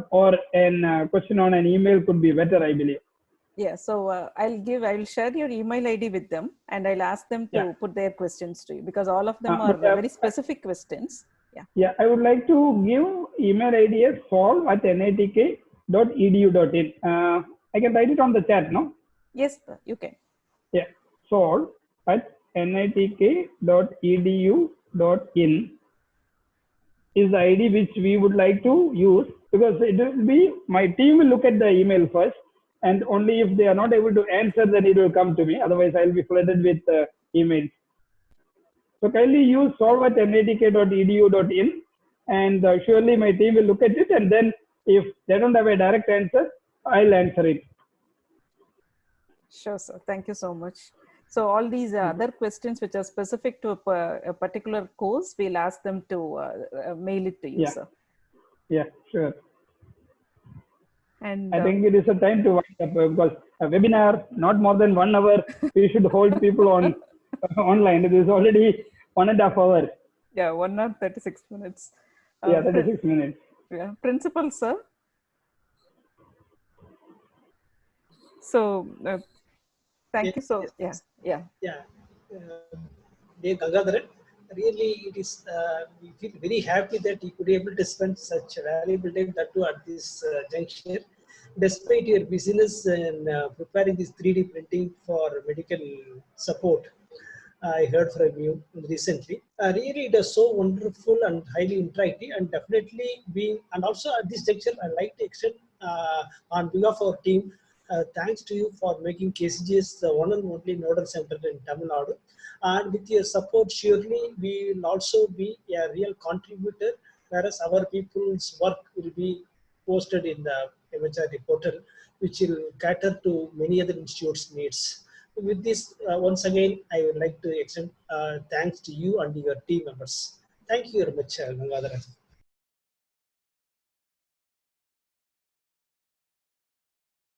or a question on an email could be better, I believe. Yeah, so I'll share your email ID with them and I'll ask them to put their questions to you, because all of them are very specific questions. Yeah, I would like to give email ID as solve@nitk.edu.in. I can write it on the chat, no? Yes, you can. Yeah, solve@nitk.edu.in is the ID which we would like to use, because it will be, my team will look at the email first and only if they are not able to answer, then it will come to me. Otherwise, I will be flooded with emails. So kindly use solve@natk.edu.in, and surely my team will look at it, and then if they don't have a direct answer, I'll answer it. Sure, sir. Thank you so much. So all these other questions which are specific to a particular course, we'll ask them to mail it to you, sir. Yeah, sure. And I think it is a time to wind up because a webinar, not more than 1 hour, we should hold people on online. It is already 1.5 hours. Yeah, 1 hour 36 minutes. 36 minutes. Yeah, principal, sir. So thank you. So yeah. Dear Gangadharan, really it is, we feel very happy that you could be able to spend such valuable time that too at this juncture. Despite your busyness in preparing this 3D printing for medical support, I heard from you recently. Really, it is so wonderful and highly interactive, and definitely being. And also at this juncture, I like to extend on behalf of our team, thanks to you for making KCG's the one and only nodal center in Tamil Nadu. And with your support, surely we will also be a real contributor, whereas our people's work will be posted in the MHRD portal, which will cater to many other institutes' needs. With this, once again, I would like to extend thanks to you and your team members. Thank you very much, Gangadharan.